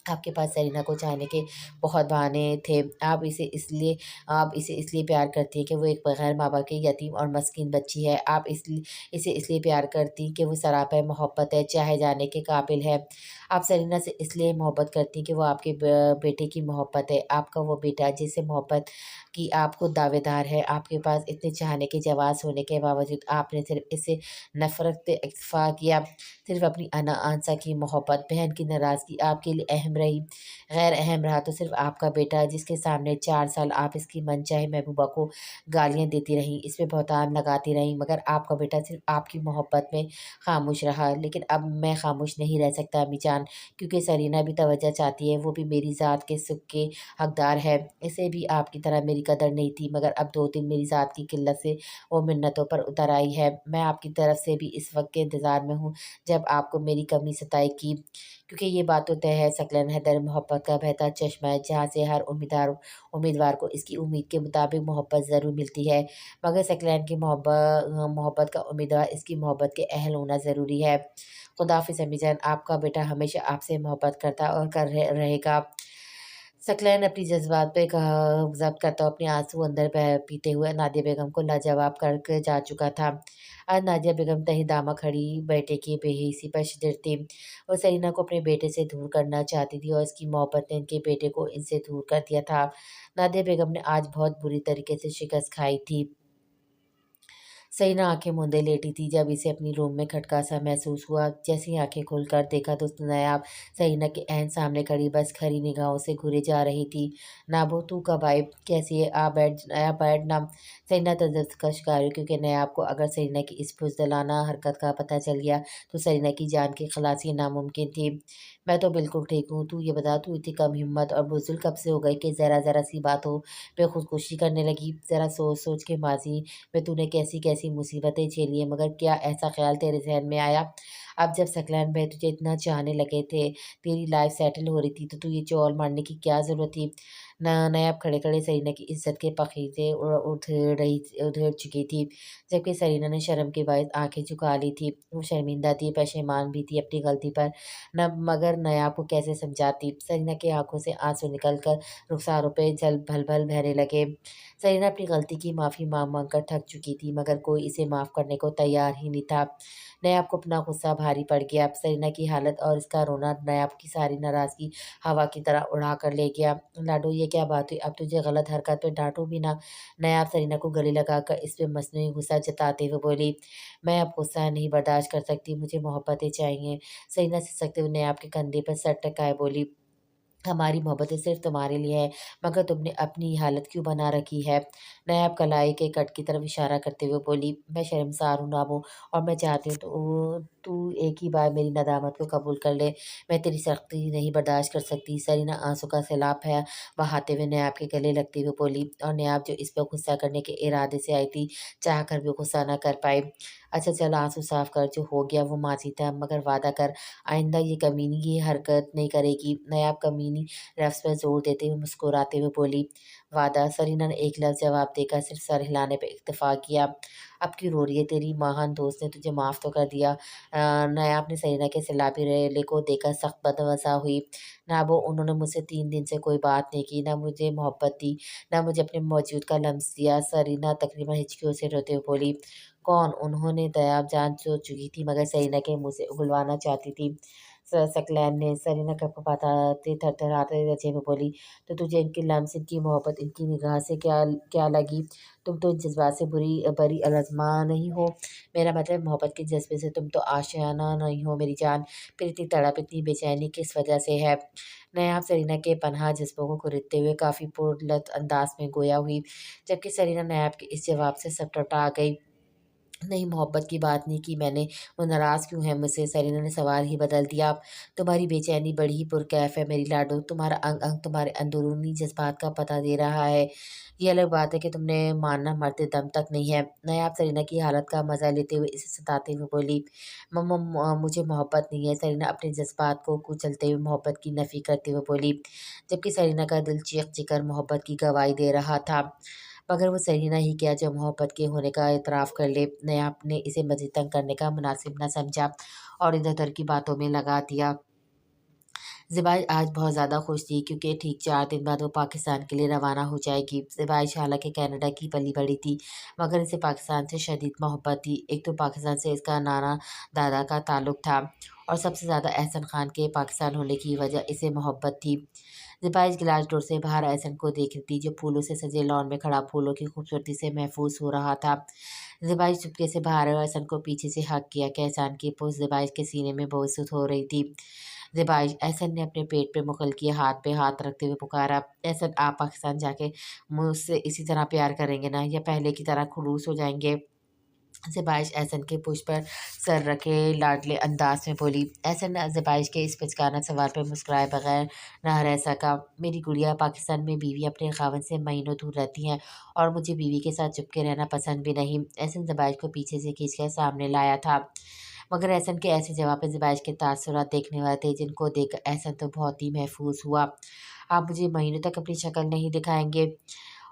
आपके पास सेरेना को चाहने के बहुत बहाने थे। आप इसे इसलिए प्यार करती हैं कि वो एक बगैर माँ-बाप की यतीम और मस्कीन बच्ची है। आप इसे इसलिए प्यार करती कि वो सरापा मोहब्बत है, चाहे जाने के काबिल है। आप सेरेना से इसलिए मोहब्बत करती कि वो आपके बेटे की मोहब्बत है। आपका वो बेटा जिससे मोहब्बत की आप खुद दावेदार हैं। आपके पास इतने चाहने के जवाज़ होने के बावजूद आपने सिर्फ़ इससे नफ़रत पे इक्तफ़ा किया। सिर्फ़ अपनी आंसा की मोहब्बत, बहन की नाराज़गी आपके लिए अहम रही। गैर अहम रहा तो सिर्फ़ आपका बेटा, जिसके सामने 4 साल आप इसकी मनचाही महबूबा को गालियाँ देती रहीं, इस पे बहतान लगाती रहीं, मगर आपका बेटा सिर्फ़ आपकी मोहब्बत में ख़ामोश रहा। लेकिन अब मैं ख़ामोश नहीं रह सकता अम्मी जान, क्योंकि सरीना भी तवज्जो चाहती है, वो भी मेरी ज़ात के सुख के हकदार है। इसे भी आपकी तरह मेरी कदर नहीं थी, मगर अब 2 दिन मेरी ज़ात की किल्लत से वो मिन्नतों पर उतर आई है। मैं आपकी तरफ से भी इस वक़्त के इंतज़ार में हूँ जब आपको मेरी कमी सताएगी, क्योंकि ये बात तो तय है, सकलन हैदर मोहब्बत का बहता चश्मा है, जहाँ से हर उम्मीदवार को इसकी उम्मीद के मुताबिक मोहब्बत ज़रूर मिलती है, मगर सकलैन की मोहब्बत का उम्मीदवार इसकी मोहब्बत के अहल होना ज़रूरी है। खुदाफ़िज़ अम्मी जान, आपका बेटा हमेशा आपसे मोहब्बत करता और रहेगा। सकलैन अपनी जज़्बात पे ज़ब्त करता हुआ अपने आँसू अंदर पीते हुए नादिया बेगम को लाजवाब करके जा चुका था। आज नादिया बेगम तही-दामा खड़ी बेटे की बेहिसी पर शिथिल थी। वो सरीना को अपने बेटे से दूर करना चाहती थी और इसकी मोहब्बत ने इनके बेटे को इनसे दूर कर दिया था। नादिया बेगम ने आज बहुत बुरी तरीके से शिकस्त खाई थी। सरीना आँखें मूंदे लेटी थी जब इसे अपनी रूम में खटका-सा महसूस हुआ। जैसे ही आँखें खोलकर देखा तो नायाब सरीना के ऐन सामने खड़ी बस खरी निगाहों से घूरे जा रही थी। "नाबो, तू कब आई? कैसी है? आ बैठ ना।" सरीना तजस्सुस का शिकार हुई, क्योंकि नायाब को अगर सरीना की इस बुज़दिलाना हरकत का पता चल गया तो सरीना की जान की खलासी नामुमकिन थी। "मैं तो बिल्कुल ठीक हूँ। तू ये बता, तू इतनी कम हिम्मत और बुज़दिल कब से हो गई कि ज़रा-ज़रा सी बातों पे खुदकुशी करने लगी? ज़रा सोच-सोच के माज़ी में तूने कैसी-कैसी मुसीबतें झेली हैं, मगर क्या ऐसा ख़्याल तेरे ज़हन में आया, अब जब सकलैन भाई तुझे इतना चाहने लगे थे, तेरी लाइफ़ सेटल हो रही थी, तो तू ये चौल मारने की क्या ज़रूरत थी?" नायाब खड़े-खड़े सरीना की इज़्ज़त के पखीज़े उधेड़ चुकी थी, जबकि सरीना ने शर्म के बायस आँखें झुका ली थी। वो शर्मिंदा थी, पशेमान भी थी अपनी गलती पर, मगर नायाब को कैसे समझाती? सरीना की आँखों से आँसू निकल कर रुखसारों पे जल भल-भल बहने लगे। सरीना अपनी गलती की माफ़ी माँग-माँग कर थक चुकी थी, मगर कोई इसे माफ़ करने को तैयार ही नहीं था। नायाब को अपना गुस्सा भारी पड़ गया। सरीना की हालत और इसका रोना नायाब की सारी नाराज़गी हवा की तरह उड़ा कर ले गया। "लाडो, ये क्या बात हुई? अब तुझे गलत हरकत पे डाँटूँ भी ना?" नायाब सरीना को गले लगाकर इस पे मसनूई गुस्सा जताते हुए बोली। "मैं अब गुस्सा नहीं बर्दाश्त कर सकती, मुझे मोहब्बतें चाहिए।" सरीना सिसकते हुए नायाब के कंधे पर सर टिकाए बोली। "हमारी मोहब्बतें सिर्फ़ तुम्हारे लिए है, मगर तुमने अपनी हालत क्यों बना रखी है?" नायब कलाई के कट की तरफ इशारा करते हुए बोली। "मैं शर्मसार हूँ नाबो, और मैं चाहती हूँ तो तू एक ही बार मेरी नदामत को कबूल कर ले। मैं तेरी सख्ती नहीं बर्दाश्त कर सकती।" सरीना आँसू का सैलाब है बहाते हुए नायब के गले लगते हुए बोली, और नायब जो इस पर गुस्सा करने के इरादे से आई थी, चाह कर भी गुस्सा न कर पाई। "अच्छा चल, आँसू साफ़ कर, जो हो गया वो माज़ी था, मगर वादा कर आइंदा ये कमीनी ये हरकत नहीं करेगी।" नायाब कमीनी लफ्ज़ पर ज़ोर देते हुए मुस्कुराते हुए बोली। "वादा?" सरीना ने एक लफ्ज़ जवाब देकर सिर्फ़ सर हिलाने पे इक्तफ़ा किया। "अब क्यों रो रही है? तेरी महान दोस्त ने तुझे माफ़ तो कर दिया।" नायाब ने सरीना के सैलाबी रेले को देखकर सख्त बदमज़ा हुई। "नाबो, उन्होंने मुझसे 3 दिन से कोई बात नहीं की, ना मुझे मोहब्बत दी, ना मुझे अपने मौजूद का लम्स दिया।" सरीना तकरीबन हिचकियों से रोते हुए बोली। "कौन उन्होंने?" नायाब जान तो चुकी थी, मगर सरीना के मुँह से उगलवाना चाहती थी। सकलैन ने सरीना कँपकँपाते थरथराते लहजे में बोली, "तो तुझे इनके लम्स, इनकी मोहब्बत, इनकी निगाह से क्या क्या लगी? तुम तो इन जज़्बात से बरी अलज़मा नहीं हो। मेरा मतलब मोहब्बत के जज़्बे से तुम तो आशिना नहीं हो मेरी जान। फिर इतनी तड़प, इतनी बेचैनी किस वजह से है?" नायाब सरीना के पनहा जज़्बों को कुरेदते हुए काफ़ी पुरलत अंदाज़ में गोया हुई, जबकि सरीना नायाब के इस जवाब से सब टटा गई। نہیں محبت کی بات نہیں کی میں نے، وہ ناراض کیوں ہے مجھ سے؟ سرینا نے سوال ہی بدل دیا۔ تمہاری بے چینی بڑی ہی پرکیف ہے میری لاڈو، تمہارا انگ انگ تمہارے اندرونی جذبات کا پتہ دے رہا ہے۔ یہ الگ بات ہے کہ تم نے ماننا مرتے دم تک نہیں ہے۔ نایاب سرینا کی حالت کا مزہ لیتے ہوئے اسے ستاتے ہوئے بولی، مما مجھے محبت نہیں ہے۔ سرینا اپنے جذبات کو کچلتے ہوئے محبت کی نفی کرتے ہوئے بولی، جبکہ سرینا کا دل چیخ چیخ کر محبت کی گواہی دے رہا تھا۔ مگر وہ سرینا ہی کیا جو محبت کے ہونے کا اعتراف کر لے۔ نیاب نے اسے مزید تنگ کرنے کا مناسب نہ سمجھا اور ادھر ادھر کی باتوں میں لگا دیا۔ زبائش آج بہت زیادہ خوش تھی کیونکہ ٹھیک 4 دن بعد وہ پاکستان کے لیے روانہ ہو جائے گی۔ زبائش حالانکہ کینیڈا کی پلی بڑھی تھی مگر اسے پاکستان سے شدید محبت تھی۔ ایک تو پاکستان سے اس کا نانا دادا کا تعلق تھا اور سب سے زیادہ احسن خان کے پاکستان ہونے کی وجہ اسے محبت تھی۔ زبائش گلاس ڈور سے باہر احسن کو دیکھ رہی تھی جو پھولوں سے سجے لان میں کھڑا پھولوں کی خوبصورتی سے محفوظ ہو رہا تھا۔ زبائش چپکے سے باہر آئی اور احسن کو پیچھے سے ہگ کیا کہ احسان کی پوست زبائش کے سینے میں بوسط ہو رہی تھی۔ زبائش، احسن نے اپنے پیٹ پہ مغل کیے ہاتھ پہ ہاتھ رکھتے ہوئے پکارا، احسن آپ پاکستان جا کے مجھ سے اسی طرح پیار کریں گے نا یا پہلے کی طرح خلوص ہو جائیں گے؟ زبائش احسن کے پشت پر سر رکھے لاڈلے انداز میں بولی۔ احسن زبائش کے اس بچگانہ سوال پر مسکرائے بغیر نہ رہ سکا۔ میری گڑیا، پاکستان میں بیوی اپنے خاوند سے مہینوں دور رہتی ہیں اور مجھے بیوی کے ساتھ چپکے رہنا پسند بھی نہیں۔ احسن زبائش کو پیچھے سے کھینچ کر سامنے لایا تھا مگر احسن کے ایسے جواب پہ زبائش کے تاثرات دیکھنے والے تھے جن کو دیکھ کر احسن تو بہت ہی محفوظ ہوا۔ آپ مجھے مہینوں تک اپنی شکل نہیں دکھائیں گے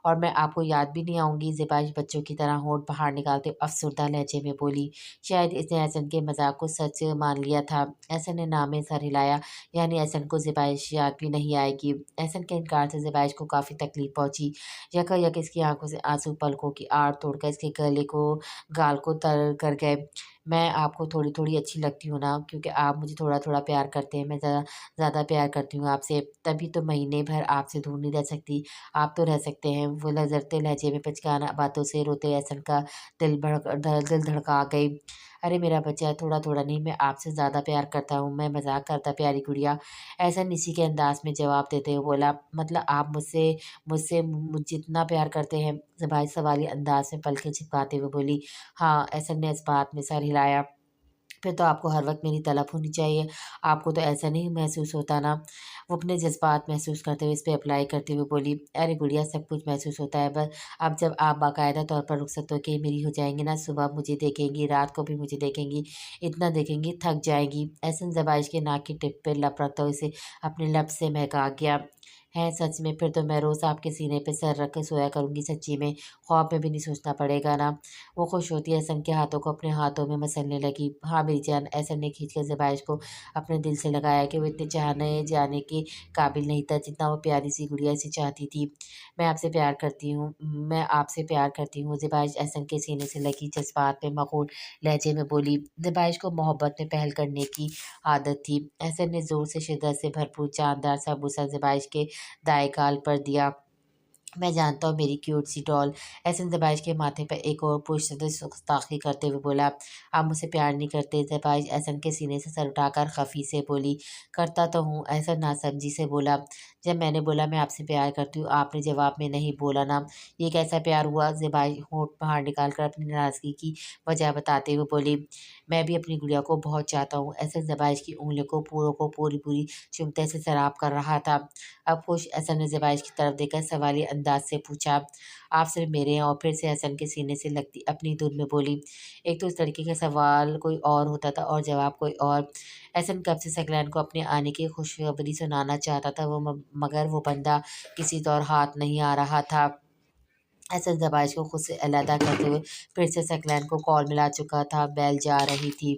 اور میں آپ کو یاد بھی نہیں آؤں گی؟ زبائش بچوں کی طرح ہونٹ باہر نکالتے افسردہ لہجے میں بولی۔ شاید اس نے احسن کے مذاق کو سچ مان لیا تھا۔ احسن نے نام میں سر ہلایا، یعنی احسن کو زبائش یاد بھی نہیں آئے گی۔ احسن کے انکار سے زبائش کو کافی تکلیف پہنچی۔ یکا یک اس کی آنکھوں سے آنسو پلکوں کی آڑ توڑ کر اس کے گال کو تر کر گئے۔ میں آپ کو تھوڑی تھوڑی اچھی لگتی ہوں نا، کیونکہ آپ مجھے تھوڑا تھوڑا پیار کرتے ہیں، میں زیادہ پیار کرتی ہوں آپ سے، تبھی تو مہینے بھر آپ سے دور نہیں رہ سکتی۔ آپ تو رہ سکتے ہیں۔ وہ لرزتے لہجے میں بچگانہ باتوں سے روتے احسن کا دل دھڑکا گئی۔ ارے میرا بچہ، تھوڑا تھوڑا نہیں، میں آپ سے زیادہ پیار کرتا ہوں، میں مذاق کرتا پیاری گڑیا۔ احسن اسی کے انداز میں جواب دیتے ہوئے بولا، مطلب آپ مجھ سے جتنا پیار کرتے ہیں؟ زبائش سوالی انداز میں پلکیں جھپکاتے ہوئے بولی۔ ہاں، احسن نے اس بات میں سر ہلایا۔ پھر تو آپ کو ہر وقت میری طلب ہونی چاہیے۔ آپ کو تو ایسا نہیں محسوس ہوتا نا؟ وہ اپنے جذبات محسوس کرتے ہوئے اس پہ اپلائی کرتے ہوئے بولی، ارے گڑیا سب کچھ محسوس ہوتا ہے، بس اب جب آپ باقاعدہ طور پر رخصت کے میری ہو جائیں گی نا، صبح مجھے دیکھیں گی، رات کو بھی مجھے دیکھیں گی، اتنا دیکھیں گی تھک جائیں گی۔ احسن زبائش کے ناک کی ٹپ پہ لپ رکھتا ہوا اسے اپنے لب سے مہکا گیا۔ ہے سچ میں؟ پھر تو میں روز آپ کے سینے پہ سر رکھ کے سویا کروں گی، سچی میں، خواب میں بھی نہیں سوچنا پڑے گا نا؟ وہ خوش ہوتی احسن کے ہاتھوں کو اپنے ہاتھوں میں مسلنے لگی۔ ہاں میری جان، احسن نے کھینچ کر زبائش کو اپنے دل سے لگایا کہ وہ اتنے چاہنے جانے کے قابل نہیں تھا جتنا وہ پیاری سی گڑیا اسے چاہتی تھی۔ میں آپ سے پیار کرتی ہوں، میں آپ سے پیار کرتی ہوں، زبائش احسن کے سینے سے لگی جذبات میں مخول لہجے میں بولی۔ زبائش کو محبت میں پہل کرنے کی عادت تھی۔ احسن نے زور سے شدت سے بھرپور چاندار سا بوسہ زبائش کے دائیں گال پر دیا۔ میں جانتا ہوں میری کیوٹ سی ڈال۔ احسن زبائش کے ماتھے پر ایک اور پرشدت گستاخی کرتے ہوئے بولا، آپ مجھ سے پیار نہیں کرتے؟ زبائش احسن کے سینے سے سر اٹھا کر خفی سے بولی، کرتا تو ہوں۔ احسن ناسمجھی سے بولا، جب میں نے بولا میں آپ سے پیار کرتی ہوں، آپ نے جواب میں نہیں بولا نا، یہ کیسا پیار ہوا؟ زبائش ہونٹ باہر نکال کر اپنی ناراضگی کی وجہ بتاتے ہوئے بولی، میں بھی اپنی گڑیا کو بہت چاہتا ہوں۔ احسن زبائش کی انگلیوں کو پوری چمٹے سے سراب کر رہا تھا۔ اب خوش احسن نے زبائش کی طرف دیکھ کر سوالی انداز سے پوچھا، آپ صرف میرے ہیں؟ اور پھر سے احسن کے سینے سے لگتی اپنی دھن میں بولی، ایک تو اس لڑکی کا سوال کوئی اور ہوتا تھا اور جواب کوئی اور۔ احسن کب سے ثقلین کو اپنے آنے کی خوشخبری سنانا چاہتا تھا، مگر وہ بندہ کسی طور ہاتھ نہیں آ رہا تھا۔ احسن زبائش کو خود سے علیحدہ کرتے ہوئے پھر سے ثقلین کو کال ملا چکا تھا، بیل جا رہی تھی۔